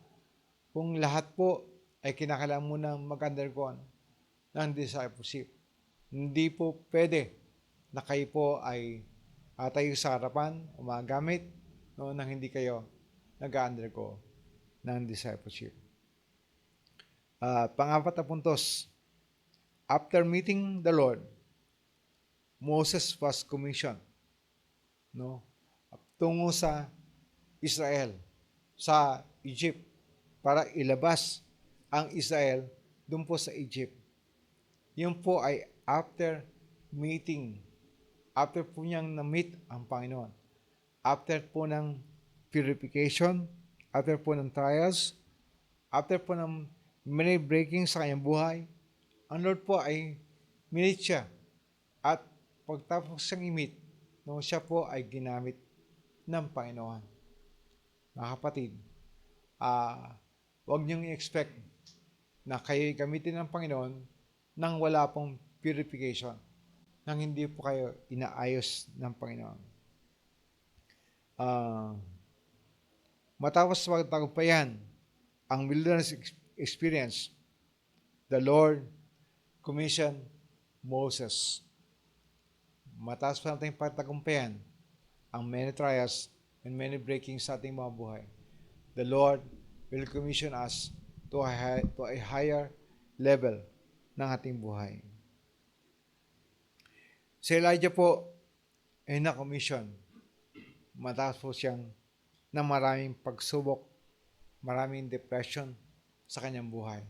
kung lahat po ay kinakailangan muna mag-undergo ng discipleship. Hindi po pwede na kayo po ay tayo sa harapan, umagamit, no, nang hindi kayo nag-undergo ng discipleship. Pang-apat na puntos, after meeting the Lord, Moses was commissioned, no, tungo sa Israel, sa Egypt, para ilabas ang Israel doon po sa Egypt. Yun po ay after meeting, after po niyang na-meet ang Panginoon, after po ng purification, after po ng trials, after po ng many breakings sa kanyang buhay, ang Lord po ay minit siya. At pagtapos siyang i-meet, no, siya po ay ginamit ng Panginoon. Mga kapatid, huwag niyong i-expect na kayo'y gamitin ng Panginoon nang wala pong purification, nang hindi po kayo inaayos ng Panginoon. Matapos magtagumpayan ang wilderness experience, the Lord commissioned Moses. Matapos pa natin pagtagumpayan ang many trials and many breakings sa ating mga buhay, the Lord will commission us to a higher level ng ating buhay. Si Elijah po ay na-commission matapos po siyang na maraming pagsubok, maraming depression sa kanyang buhay.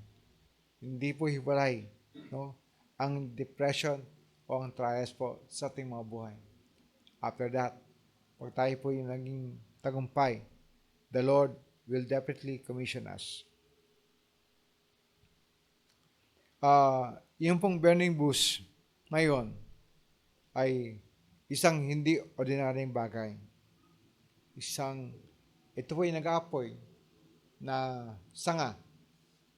Hindi po hiwalay, no, ang depression o ang trials po sa ating mga buhay. After that, pag tayo po yung naging tagumpay, the Lord will definitely commission us. Yung pong burning bush ngayon ay isang hindi ordinaryong bagay. Ito po ay nag-aapoy na sanga.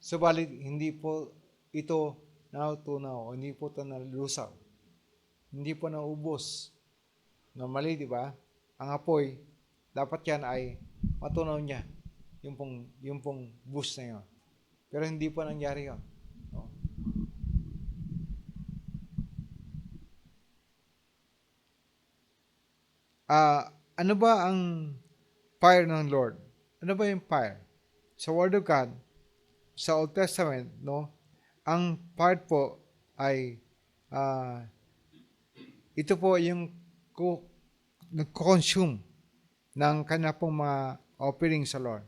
Subalit, hindi po ito natutunaw o hindi po ito nalusaw. Hindi po naubos. Normally, di ba? Ang apoy, dapat yan ay matunaw niya. Yung pong bush na yun. Pero hindi po nangyari yun. No? Ano ba ang fire ng Lord? Ano ba yung fire? Sa Word of God, sa Old Testament, no, ang fire po ay ito po yung nag-consume ng kanya pong mga offering sa Lord.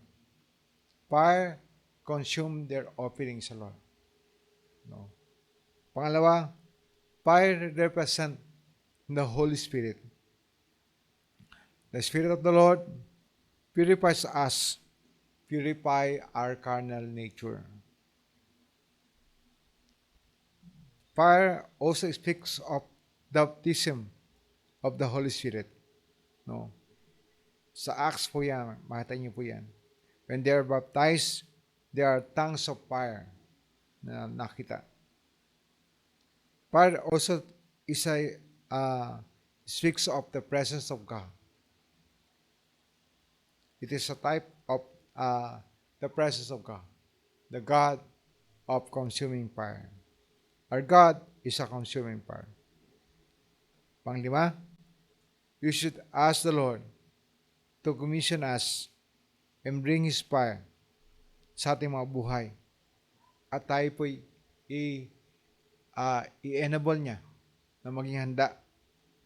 Fire consume their offering sa Lord. No. Pangalawa, fire represent the Holy Spirit. The Spirit of the Lord purifies us, purify our carnal nature. Fire also speaks of the baptism of the Holy Spirit. No? Sa Acts po yan, makita niyo po yan. When they are baptized, there are tongues of fire na nakita. Fire also speaks of the presence of God. It is a type of the presence of God, the God of consuming fire. Our God is a consuming fire. Panglima, you should ask the Lord to commission us and bring His fire sa ating mga buhay. At tayo po'y i-enable niya na maging handa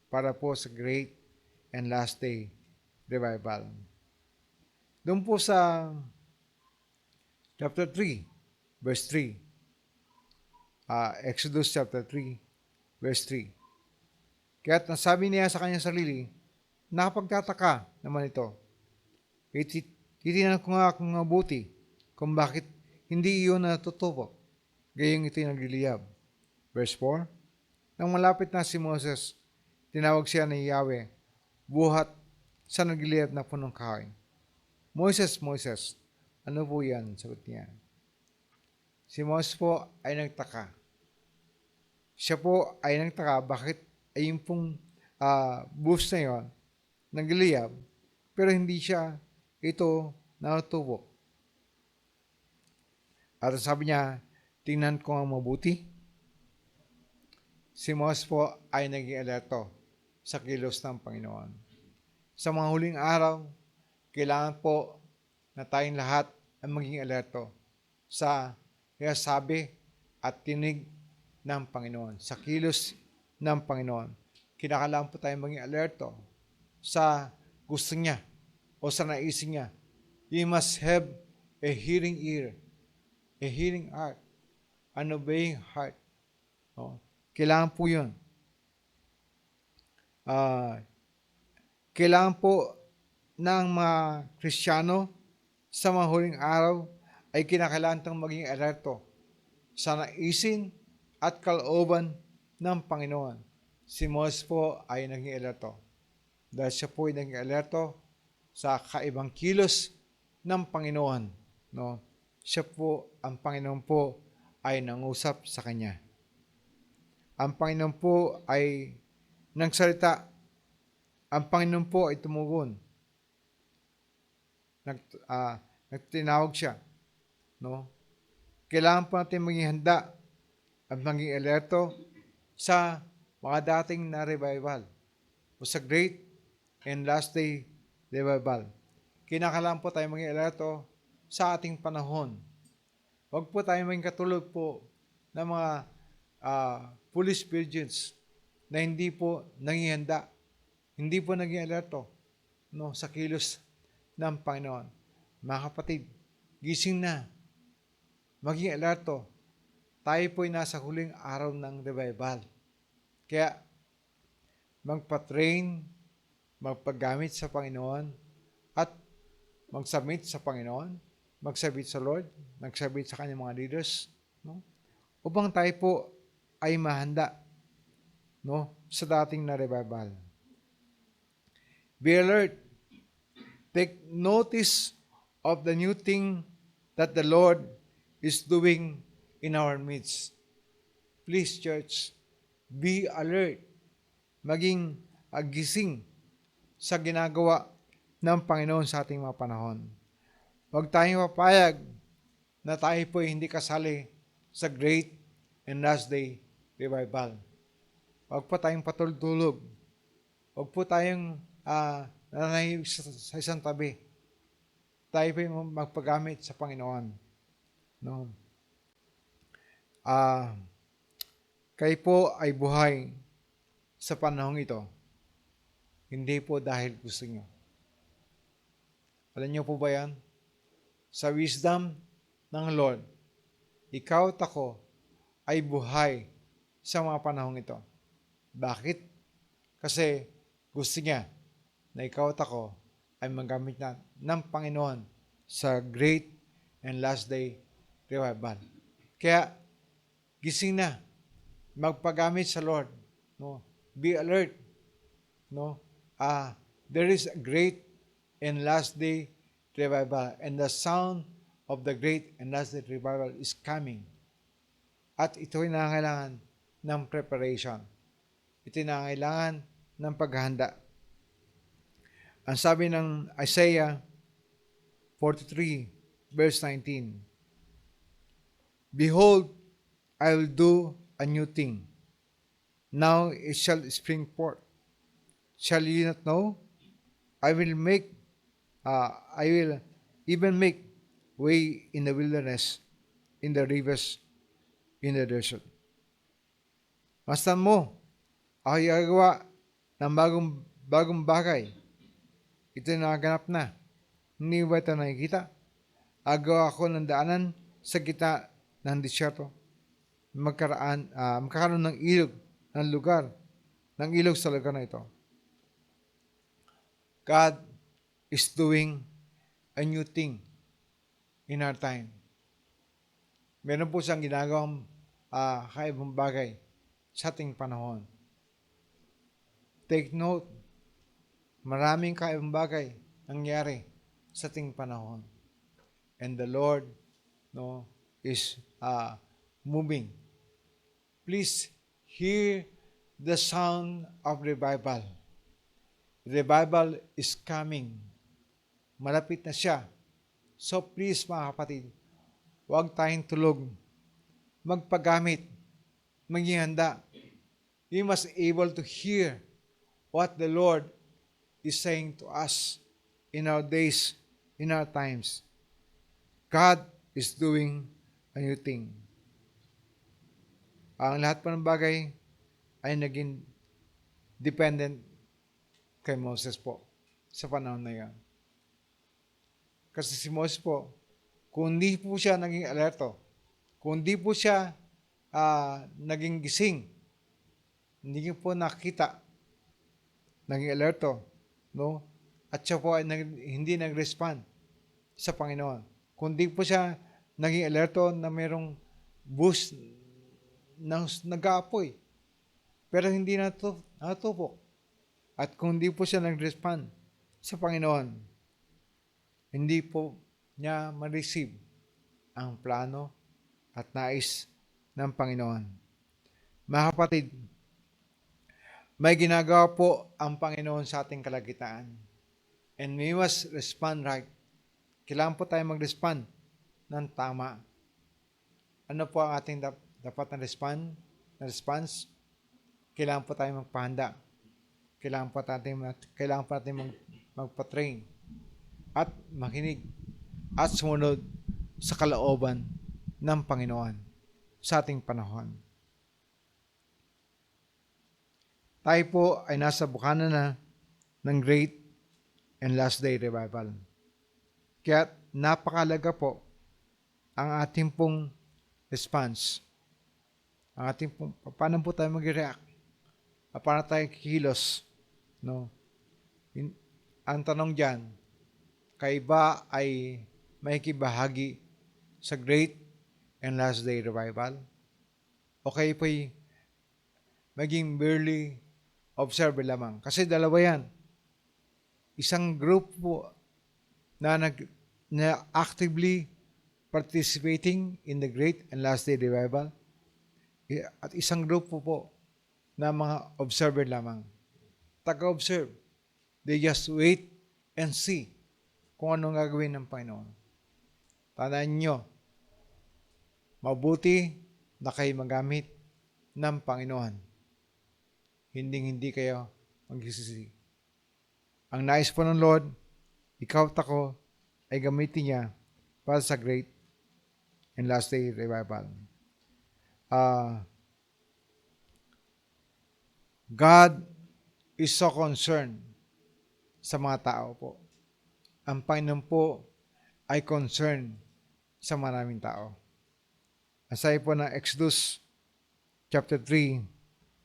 para po sa great and last day revival. Doon po sa chapter 3, verse 3, Exodus chapter 3, verse 3. Kaya't nasabi niya sa kanyang sarili, nakapagtataka naman ito. Titinan ko nga kung mabuti kung bakit hindi iyon natutupo. Gayong ito'y nagliliyab. Verse 4, nang malapit na si Moses, tinawag siya ni Yahweh, buhat sa nagliliyab na punong kahoy. Moses, Moses, ano po yan? Sagot niya. Si Moses po ay nagtaka. Siya po ay nagtaka bakit ay yung pong buhos na yun, nagliliyab, pero hindi siya ito natutupo. At sabi niya, tingnan ko ang mabuti. Si Moses po ay naging alerto sa kilos ng Panginoon. Sa mga huling araw, kailangan po na tayong lahat ay maging alerto sa sabi at tinig ng Panginoon, sa kilos ng Panginoon. Kinakailangan po tayong maging alerto sa gusto niya o sa naisin niya. You must have a hearing ear, a hearing heart, an obeying heart. No? Kailangan po yun. Kailangan po ng mga Kristiyano sa mga huling araw ay kinakailangan tayong maging alerto sa naisin at kalooban ng Panginoon. Si Moses po ay naging alerto. Dahil siya po ay naging alerto sa kaibang kilos ng Panginoon. No? Siya po, ang Panginoon po ay nangusap sa kanya. Ang Panginoon po ay nagsalita. Ang Panginoon po ay tumugon. Nagtinawag siya. No? Kailangan po natin maging handa at maging alerto sa mga dating na revival o sa great and last day revival. Kinakailangan po tayo maging alerto sa ating panahon. Huwag po tayo maging katulad po ng mga foolish virgins na hindi po naging handa, hindi po naging alerto sa kilos ng Panginoon. Mga kapatid, gising na. Maging alerto. Tayo po ay nasa huling araw ng revival. Kaya, magpa-train, magpagamit sa Panginoon, at mag-submit sa Panginoon, mag-submit sa Lord, mag-submit sa kanyang mga leaders, no? Upang tayo po ay mahanda sa dating na revival. Be alert. Take notice of the new thing that the Lord is doing in our midst. Please, church, be alert. Maging gising sa ginagawa ng Panginoon sa ating mga panahon. Huwag tayong papayag na tayo po hindi kasali sa great and last day revival. Huwag po tayong patulog-tulog. Huwag po tayong nanahimik sa isang tabi. Tayo po yung magpagamit sa Panginoon. No? Kayo po ay buhay sa panahong ito. Hindi po dahil gusto nyo. Alam nyo po ba yan? Sa wisdom ng Lord, ikaw at ako ay buhay sa mga panahong ito. Bakit? Kasi gusto niya na ikaw at ako ay magamit na ng Panginoon sa great and last day revival. Kaya, gising na. Magpagamit sa Lord. No? Be alert. No? There is a great and last day revival, and the sound of the great and last day revival is coming. At ito ay nangangailangan ng preparation. Ito ay nangangailangan ng paghahanda. Ang sabi ng Isaiah 43, verse 19, Behold, I will do a new thing. Now it shall spring forth. Shall ye not know? I will even make way in the wilderness, in the rivers, in the desert. Mastan mo, ako gagawa ng bagong bagay. Ito naganap na. Hindi ba ito nakikita? Agawa ako ng daanan sa gitna ng disyerto. Magkakaroon ng ilog sa lugar na ito. God is doing a new thing in our time. Meron po siyang ginagawang kaibang bagay sa ating panahon. Take note, maraming kaibang bagay nangyari sa ating panahon. And the Lord is moving. Please hear the sound of revival. Revival is coming. Malapit na siya. So please mga kapatid, huwag tayong tulog. Magpagamit. Maging handa. We must able to hear what the Lord is saying to us in our days, in our times. God is doing a new thing. Ang lahat po ng bagay ay naging dependent kay Moses po sa panahon na yan. Kasi si Moses po, kung hindi po siya naging alerto, kung hindi po siya naging gising, hindi niyo po nakita, naging alerto, at siya po ay hindi nag-respond sa Panginoon. Kung hindi po siya naging alerto na mayroong bus nag-aapoy, pero hindi natupok. At kung hindi po siya nag-respond sa Panginoon, hindi po niya ma-receive ang plano at nais ng Panginoon. Mga kapatid, may ginagawa po ang Panginoon sa ating kalagitnaan. And we must respond right. Kailangan po tayo mag-respond ng tama. Ano po ang ating dapat na response? Kailangan po tayo magpahanda. Kailangan po natin magpa-train at makinig at sumunod sa kalooban ng Panginoon sa ating panahon. Tayo po ay nasa bukana na ng Great and Last Day Revival. Kaya napakalaga po ang ating pong response. Ang ating pong, paano po tayo mag-react? Paano tayo kikilos? Ang tanong dyan, kayo ba ay makikibahagi sa Great and Last Day Revival? O kayo po ay maging merely observer lamang? Kasi dalawa yan. Isang group po na actively participating in the Great and Last Day Revival, at isang group po na mga observer lamang. Taga-observe. They just wait and see kung anong gagawin ng Panginoon. Tandaan nyo, mabuti na kayo magamit ng Panginoon. Hindi kayo magsisisi. Ang nais po ng Lord, ikaw at ako, ay gamitin niya para sa Great and Last Day Revival. God is so concerned sa mga tao po. Ang Panginoon po ay concerned sa maraming tao. Asay po ng Exodus chapter 3,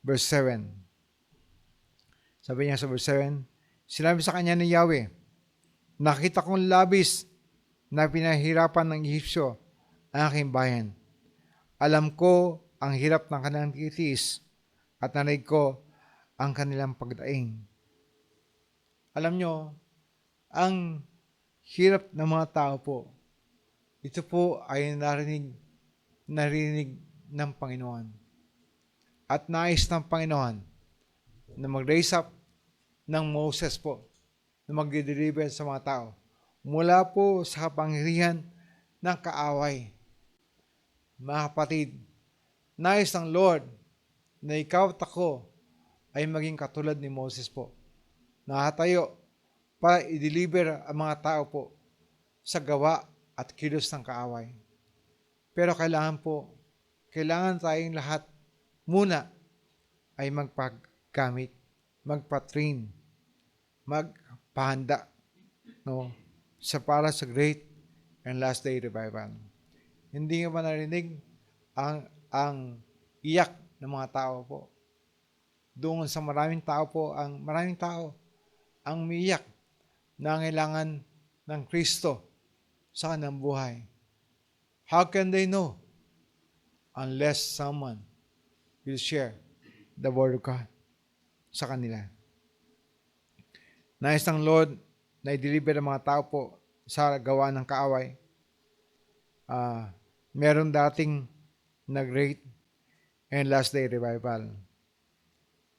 verse 7. Sabi niya sa verse 7, sinabi sa kanya ni Yahweh, nakita kong labis na pinahirapan ng Ehipsyo ang aking bayan. Alam ko ang hirap ng kanilang titiis at narinig ko ang kanilang pagdaing. Alam nyo, ang hirap ng mga tao po, ito po ay narinig ng Panginoon. At nais ng Panginoon na mag-raise up ng Moses po, na mag-deliver sa mga tao mula po sa kapangyarihan ng kaaway. Mga kapatid, nais ng Lord na ikaw at ako ay maging katulad ni Moses po. Nakatayo para i-deliver ang mga tao po sa gawa at kilos ng kaaway. Pero kailangan tayong lahat muna ay magpagamit, magpa-train, magpahanda, no, para sa great and last day revival. Hindi nga ba narinig ang iyak ng mga tao po? Doon sa maraming tao ang umiiyak na kailangan ng Kristo sa kanilang buhay. How can they know unless someone will share the Word of God sa kanila? Nais ng Lord na i-deliver ang mga tao po sa gawa ng kaaway. Meron dating na great and last day revival.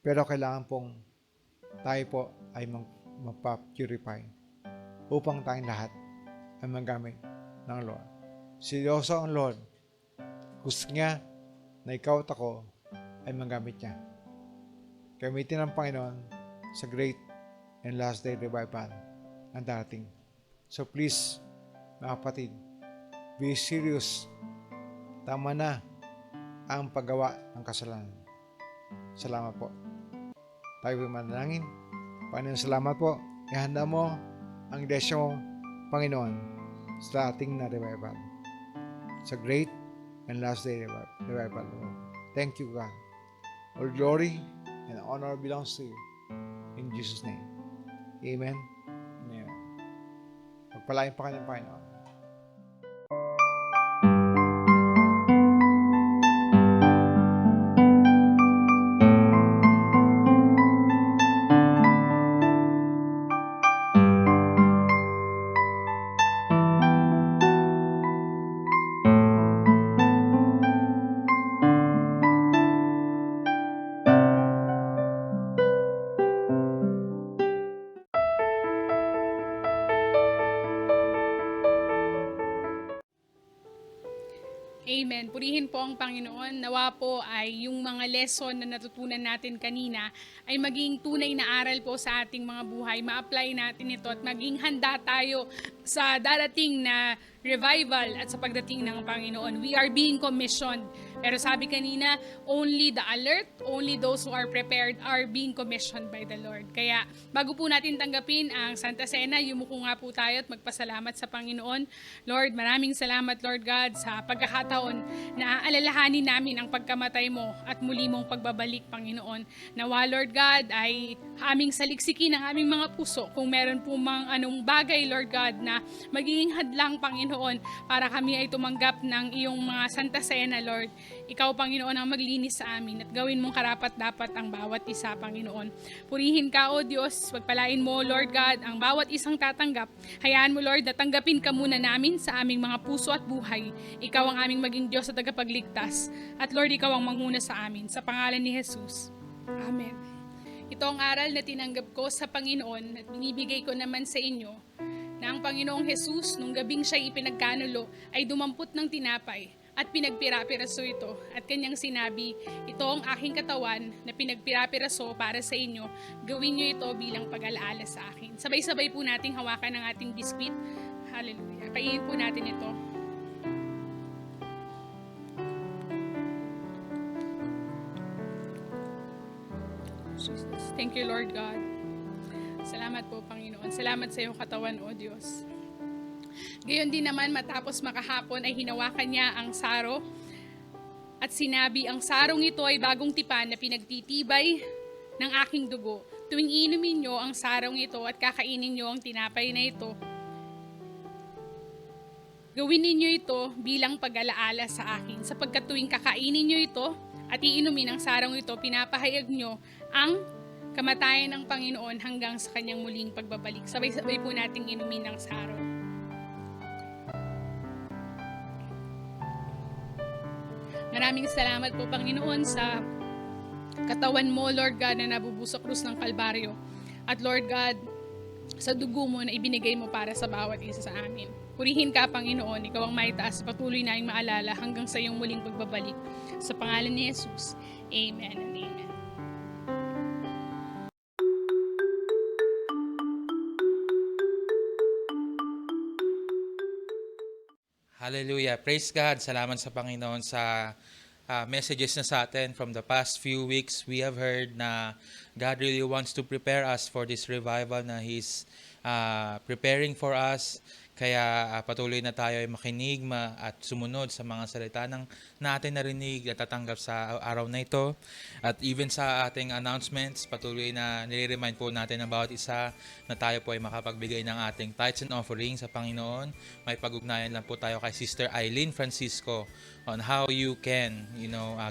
Pero kailangan pong tayo po ay magpa-purify upang tayong lahat ay magamit ng Lord. Seryoso ang Lord. Gusto niya na ikaw at ako ay magamit niya. Gamitin ng Panginoon sa great and last day revival ang darating. So please, mga kapatid, be serious. Tama na ang paggawa ng kasalanan. Salamat po. Tayo po manalangin. Panginoon, salamat po. Ihanda mo ang iglesia mo, Panginoon, sa ating na revival. Sa great and last day revival. Thank you, God. All glory and honor belongs to you. In Jesus' name. Amen. Amen. Pagpalain pa kayo ng Panginoon.
Amen. Purihin po ang Panginoon. Nawa po ay yung mga lesson na natutunan natin kanina ay maging tunay na aral po sa ating mga buhay. Ma-apply natin ito at maging handa tayo sa darating na revival at sa pagdating ng Panginoon. We are being commissioned. Pero sabi kanina, only the alert, only those who are prepared are being commissioned by the Lord. Kaya bago po natin tanggapin ang Santa Cena, yumuko nga po tayo at magpasalamat sa Panginoon. Lord, maraming salamat, Lord God, sa pagkakataon na aalalahanin namin ang pagkamatay mo at muli mong pagbabalik, Panginoon. Nawa, Lord God, ay aming saliksikin ang aming mga puso kung meron po mang anong bagay, Lord God, na magiging hadlang, Panginoon, para kami ay tumanggap ng iyong mga Santa Cena, Lord. Ikaw, Panginoon, ang maglinis sa amin at gawin mong karapat-dapat ang bawat isa, Panginoon. Purihin ka, O Diyos, pagpalain mo, Lord God, ang bawat isang tatanggap. Hayaan mo, Lord, na tanggapin ka muna namin sa aming mga puso at buhay. Ikaw ang aming maging Diyos at tagapagligtas. At Lord, ikaw ang manghuna sa amin. Sa pangalan ni Jesus. Amen. Ito ang aral na tinanggap ko sa Panginoon at binibigay ko naman sa inyo na ang Panginoong Jesus, nung gabing siya ipinagkanulo, ay dumampot ng tinapay at pinagpira-piraso ito. At kanyang sinabi, ito ang aking katawan na pinagpira-piraso para sa inyo. Gawin niyo ito bilang pag-alaala sa akin. Sabay-sabay po nating hawakan ang ating biskwit. Hallelujah. Kainin po natin ito. Thank you, Lord God. Salamat po, Panginoon. Salamat sa iyong katawan, O Diyos. Gayon din naman, matapos makahapon ay hinawakan niya ang saro at sinabi, ang sarong ito ay bagong tipan na pinagtitibay ng aking dugo. Tuwing inumin niyo ang sarong ito at kakainin niyo ang tinapay na ito, gawin ninyo ito bilang pag-alaala sa akin. Sapagkat tuwing kakainin niyo ito at iinumin ang sarong ito, pinapahayag niyo ang kamatayan ng Panginoon hanggang sa kanyang muling pagbabalik. Sabay-sabay po nating inumin ang sarong. Maraming salamat po, Panginoon, sa katawan mo, Lord God, na nabubuo sa krus ng Kalbaryo. At Lord God, sa dugo mo na ibinigay mo para sa bawat isa sa amin. Purihin ka, Panginoon, ikaw ang maitaas, patuloy na ang maalala hanggang sa iyong muling pagbabalik. Sa pangalan ni Jesus, Amen and Amen.
Hallelujah. Praise God. Salamat sa Panginoon sa messages na sa atin from the past few weeks, we have heard na God really wants to prepare us for this revival na He's preparing for us. Kaya patuloy na tayo ay makinig at sumunod sa mga salita ng natin narinig at tatanggap sa araw na ito. At even sa ating announcements, patuloy na nire-remind po natin ng bawat isa na tayo po ay makapagbigay ng ating tithes and offerings sa Panginoon. May pag-ugnayan lang po tayo kay Sister Eileen Francisco on how you can,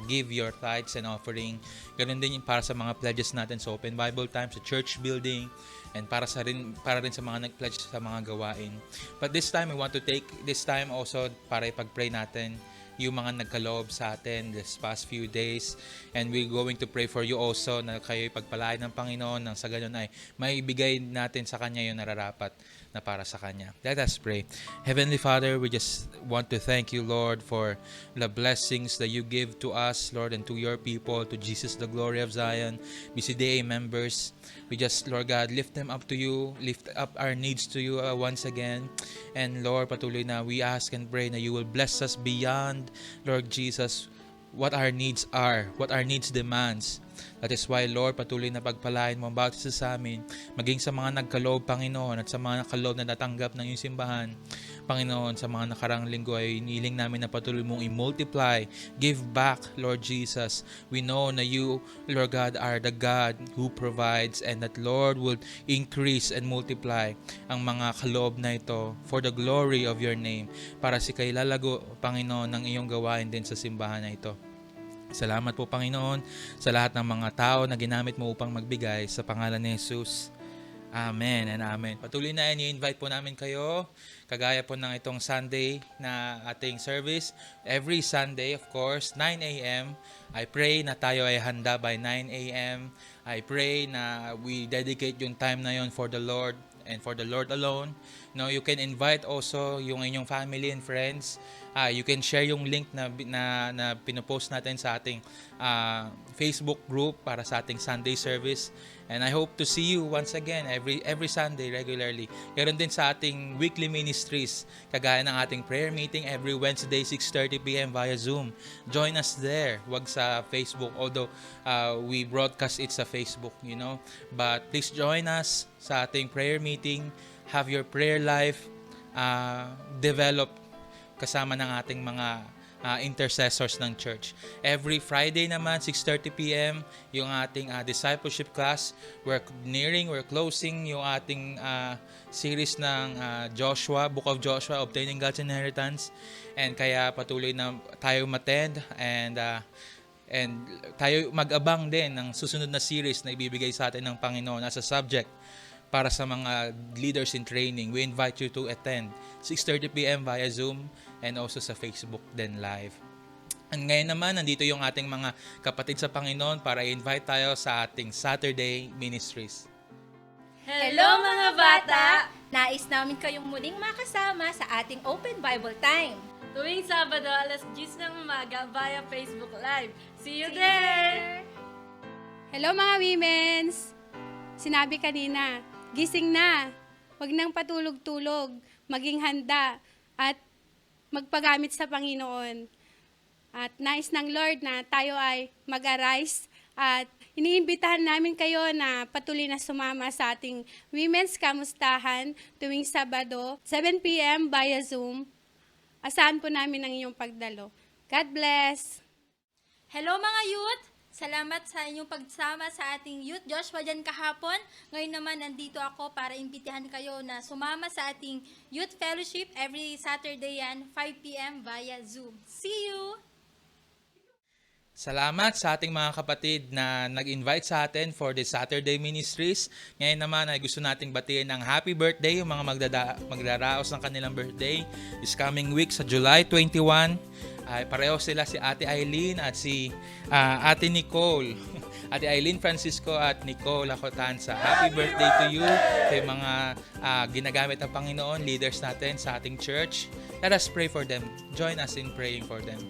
give your tithes and offering. Ganun din yung para sa mga pledges natin sa Open Bible Time, sa church building, and para rin sa mga nag-pledge sa mga gawain. But this time, we want to take this time also para ipag-pray natin yung mga nagkaloob sa atin this past few days. And we're going to pray for you also na kayo ipagpalain ng Panginoon nang sa ganun ay maibigay natin sa Kanya yung nararapat na para sa Kanya. Let us pray. Heavenly Father, we just want to thank you, Lord, for the blessings that you give to us, Lord, and to your people, to Jesus, the glory of Zion, BCDA members. We just, Lord God, lift them up to you, lift up our needs to you once again. And Lord, patuloy na we ask and pray na you will bless us beyond, Lord Jesus, what our needs are, what our needs demands. That is why, Lord, patuloy na pagpalain mo ang bawat isa sa amin, maging sa mga nagkaloob, Panginoon, at sa mga nakaloob na natanggap ng iyong simbahan. Panginoon, sa mga nakarang linggo ay iniling namin na patuloy mong i-multiply, give back, Lord Jesus. We know na you, Lord God, are the God who provides, and that, Lord, will increase and multiply ang mga kaloob na ito for the glory of your name, para si kay lalago, Panginoon, ng iyong gawain din sa simbahan na ito. Salamat po, Panginoon, sa lahat ng mga tao na ginamit mo upang magbigay sa pangalan ni Jesus. Amen and amen. Patuloy na i-invite po namin kayo, kagaya po ng itong Sunday na ating service. Every Sunday, of course, 9 a.m. I pray na tayo ay handa by 9 a.m. I pray na we dedicate yung time na yon for the Lord and for the Lord alone. No, you can invite also yung inyong family and friends. You can share yung link na pinopost natin sa ating Facebook group para sa ating Sunday service. And I hope to see you once again every Sunday regularly. Ganoon din sa ating weekly ministries, kagaya ng ating prayer meeting every Wednesday 6:30 p.m. via Zoom. Join us there, wag sa Facebook, although we broadcast it sa Facebook, But please join us sa ating prayer meeting. Have your prayer life develop kasama ng ating mga intercessors ng church. Every Friday naman, 6:30 p.m., yung ating discipleship class. We're closing yung ating series ng Book of Joshua, Obtaining God's Inheritance. And kaya patuloy na tayo umattend and tayo mag-abang din ng susunod na series na ibibigay sa atin ng Panginoon as a subject para sa mga leaders in training. We invite you to attend 6:30 p.m. via Zoom and also sa Facebook din live. And ngayon naman, nandito yung ating mga kapatid sa Panginoon para i-invite tayo sa ating Saturday ministries.
Hello mga bata! Nais namin kayong muling makasama sa ating Open Bible Time.
Tuwing Sabado, alas 10 ng umaga via Facebook Live. See you there!
Hello mga women's! Sinabi kanina, gising na. Huwag nang patulog-tulog, maging handa at magpagamit sa Panginoon. At nais ng Lord na tayo ay mag-arise at iniimbitahan namin kayo na patuloy na sumama sa ating Women's Kamustahan tuwing Sabado, 7 p.m. via Zoom. Asahan po namin ang inyong pagdalo. God bless!
Hello mga youth! Salamat sa inyong pagsama sa ating Youth Joshua dyan kahapon. Ngayon naman, nandito ako para imbitahan kayo na sumama sa ating Youth Fellowship every Saturday yan, 5 p.m. via Zoom. See you!
Salamat sa ating mga kapatid na nag-invite sa atin for the Saturday ministries. Ngayon naman ay gusto nating batiin ng happy birthday yung mga magdaraos ng kanilang birthday this coming week sa July 21. Ay pareho sila si Ate Eileen at si Ate Nicole. Ate Eileen Francisco at Nicole Acotanza. Happy birthday to you, kay mga ginagamit ng Panginoon, leaders natin sa ating church. Let us pray for them. Join us in praying for them.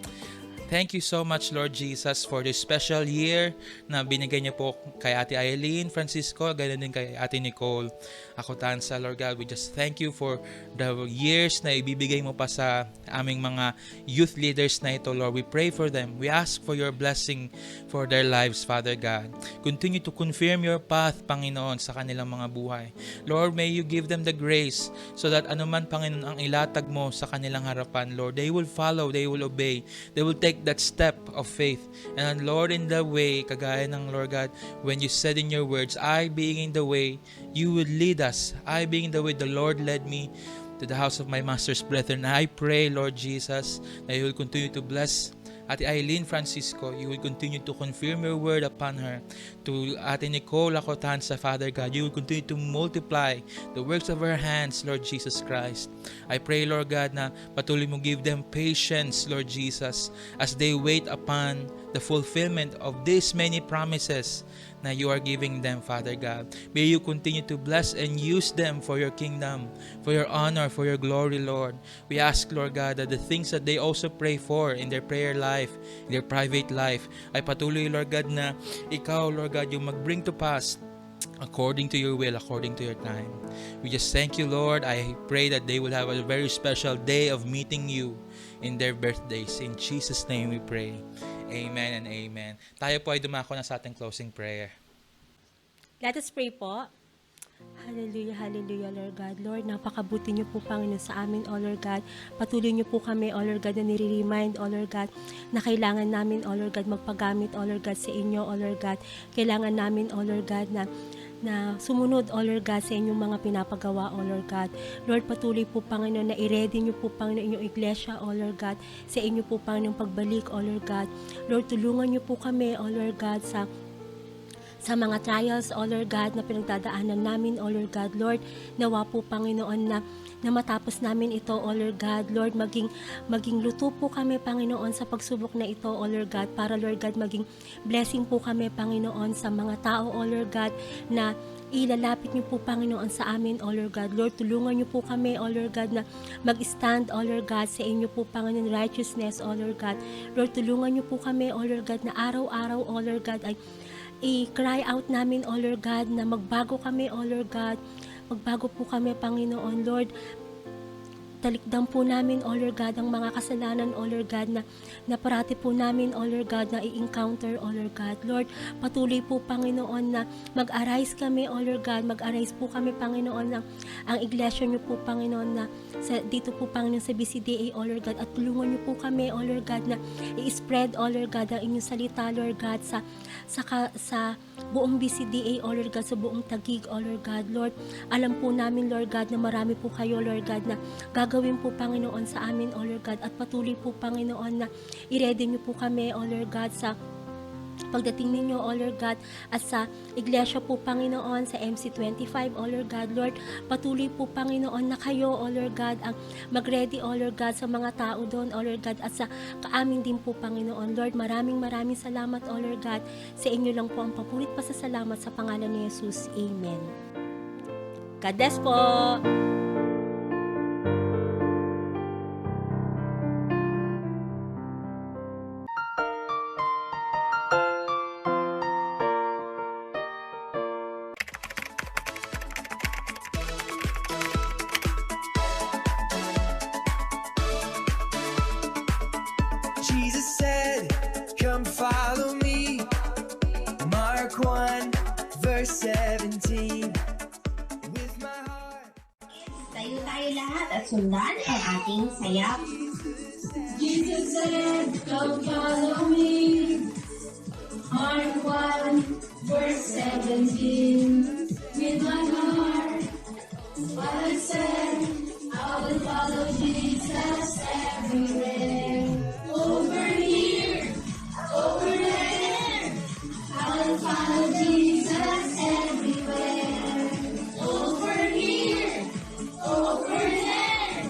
Thank you so much, Lord Jesus, for this special year na binigay niyo po kay Ate Eileen Francisco, ganoon din kay Ate Nicole Acotanza. Lord God, we just thank you for the years na ibibigay mo pa sa aming mga youth leaders na ito, Lord. We pray for them. We ask for your blessing for their lives, Father God. Continue to confirm your path, Panginoon, sa kanilang mga buhay. Lord, may you give them the grace so that anuman, Panginoon, ang ilatag mo sa kanilang harapan, Lord, they will follow, they will obey, they will take that step of faith. And Lord, in the way, kagaya ng Lord God, when you said in your words, I being in the way, you would lead us. I being in the way, the Lord led me to the house of my master's brethren. I pray, Lord Jesus, that you will continue to bless Ate Eileen Francisco. You will continue to confirm your word upon her. To Ate Nicole Acotanza, Father God, you will continue to multiply the works of her hands, Lord Jesus Christ. I pray, Lord God, na patuloy mo give them patience, Lord Jesus, as they wait upon the fulfillment of these many promises na you are giving them, Father God. May you continue to bless and use them for your kingdom, for your honor, for your glory, Lord. We ask, Lord God, that the things that they also pray for in their prayer life, in their private life, ay patuloy, Lord God, na ikaw, Lord God, yung mag-bring to pass according to your will, according to your time. We just thank you, Lord. I pray that they will have a very special day of meeting you in their birthdays. In Jesus' name we pray. Amen and amen. Tayo po ay dumako na sa ating closing prayer.
Let us pray po. Hallelujah, hallelujah, Lord God. Lord, napakabuti niyo po, Panginoon, sa amin, O Lord God. Patuloy niyo po kami, O Lord God, na nire-remind, O Lord God, na kailangan namin, O Lord God, magpagamit, O Lord God, sa inyo, O Lord God. Kailangan namin, O Lord God, na sumunod, O Lord God, sa inyong mga pinapagawa, O Lord God. Lord, patuloy po, Panginoon, na i-ready niyo po, Panginoon, inyong iglesia, O Lord God, sa inyo po, Panginoon, pagbalik, O Lord God. Lord, tulungan niyo po kami, O Lord God, sa mga trials, O Lord God, na pinagdadaanan namin, O Lord God. Lord, nawa po, Panginoon, na matapos namin ito, O Lord God. Lord, maging luto po kami, Panginoon, sa pagsubok na ito, O Lord God, para, Lord God, maging blessing po kami, Panginoon, sa mga tao, O Lord God, na ilalapit niyo po, Panginoon, sa amin, O Lord God. Lord, tulungan niyo po kami, O Lord God, na mag-stand, O Lord God, sa inyo po, Panginoon, righteousness, O Lord God. Lord, tulungan niyo po kami, O Lord God, na araw-araw, O Lord God, ay i-cry out namin, O Lord God, na magbago kami, O Lord God. Magbago po kami, Panginoon. Lord, talikdan po namin, O Lord God, ang mga kasalanan, O Lord God, na parati po namin, O Lord God, na i-encounter, O Lord God. Lord, patuloy po, Panginoon, na mag-arise kami, O Lord God, mag-arise po kami, Panginoon, na ang iglesia niyo po, Panginoon, na dito po, Panginoon, sa BCDA, O Lord God, at tulungan niyo po kami, O Lord God, na i-spread, O Lord God, ang inyong salita, Lord God, sa buong BCDA, O Lord God, sa buong Taguig, O Lord God. Lord, alam po namin, Lord God, na marami po kayo, Lord God, na gagawin po, Panginoon, sa amin, O Lord God, at patuloy po, Panginoon, na i-ready niyo po kami, O Lord God, sa pagdating ninyo, O Lord God, at sa iglesia po, Panginoon, sa MC25, O Lord God. Lord, patuloy po, Panginoon, na kayo, O Lord God, ang mag-ready, O Lord God, sa mga tao doon, O Lord God, at sa kaamin din po, Panginoon. Lord, maraming salamat, O Lord God. Sa inyo lang po ang papurit pa sa salamat sa pangalan ni Jesus. Amen. God bless po!
Jesus said, come follow me. Mark 1, verse 17. With my heart.
Tayo lahat at sundan ang ating sayap.
Jesus said, come follow me. Mark 1, verse 17. With my heart, what I said, I will follow Jesus everywhere. Over here, over there, I will follow Jesus everywhere. Over here, over there,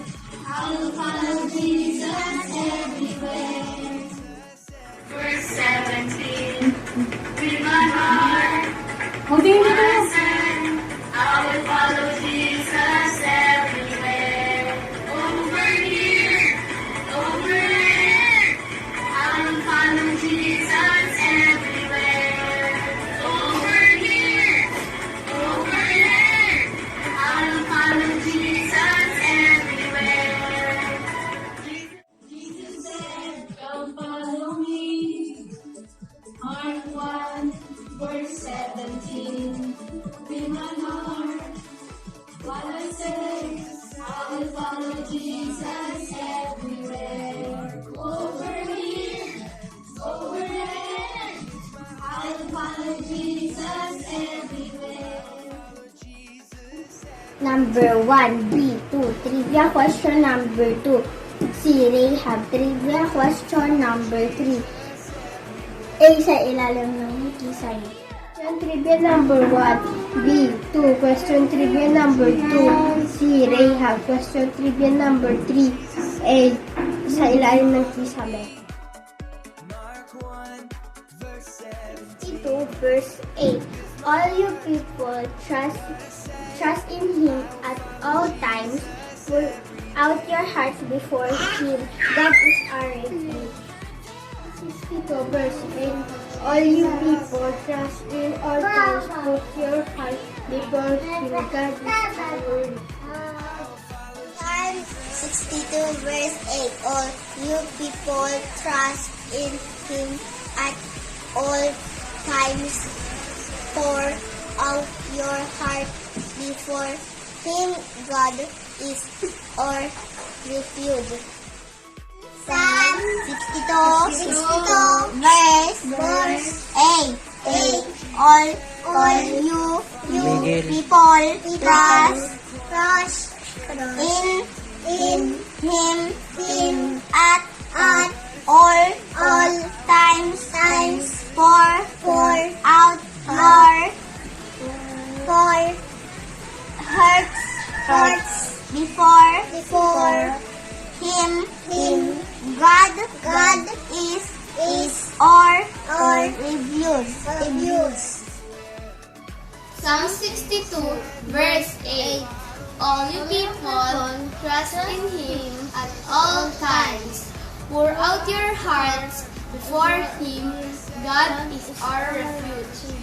I will follow Jesus everywhere. Verse 17. With my heart, what I said, I will follow Jesus everywhere. Over here, over
Number 1, B2. Trivia question number 2. C. Rahab. Trivia question number 3. A. Sa ilalim ng kisay. Question trivia number 1. B2. Question trivia number 2. C. Rahab. Question trivia number 3. A. Sa ilalim ng kisame. 52 verse 8. All you people trust in Him at all times. Pour out your hearts before Him. God is our refuge. 62 verse 8. All you people trust in all times. Put your hearts before Him. God is our refuge. Psalm 62 verse 8. All you people trust in Him at all times. Pour out your heart before Him. God is our refuge. Psalm 62 verse 8. All you people trust in Him at all times. Pour out your hearts before Him. God is our refuge.
Psalm 62, verse 8. All you people trust in Him at all times. Pour out your hearts before Him. God is our refuge.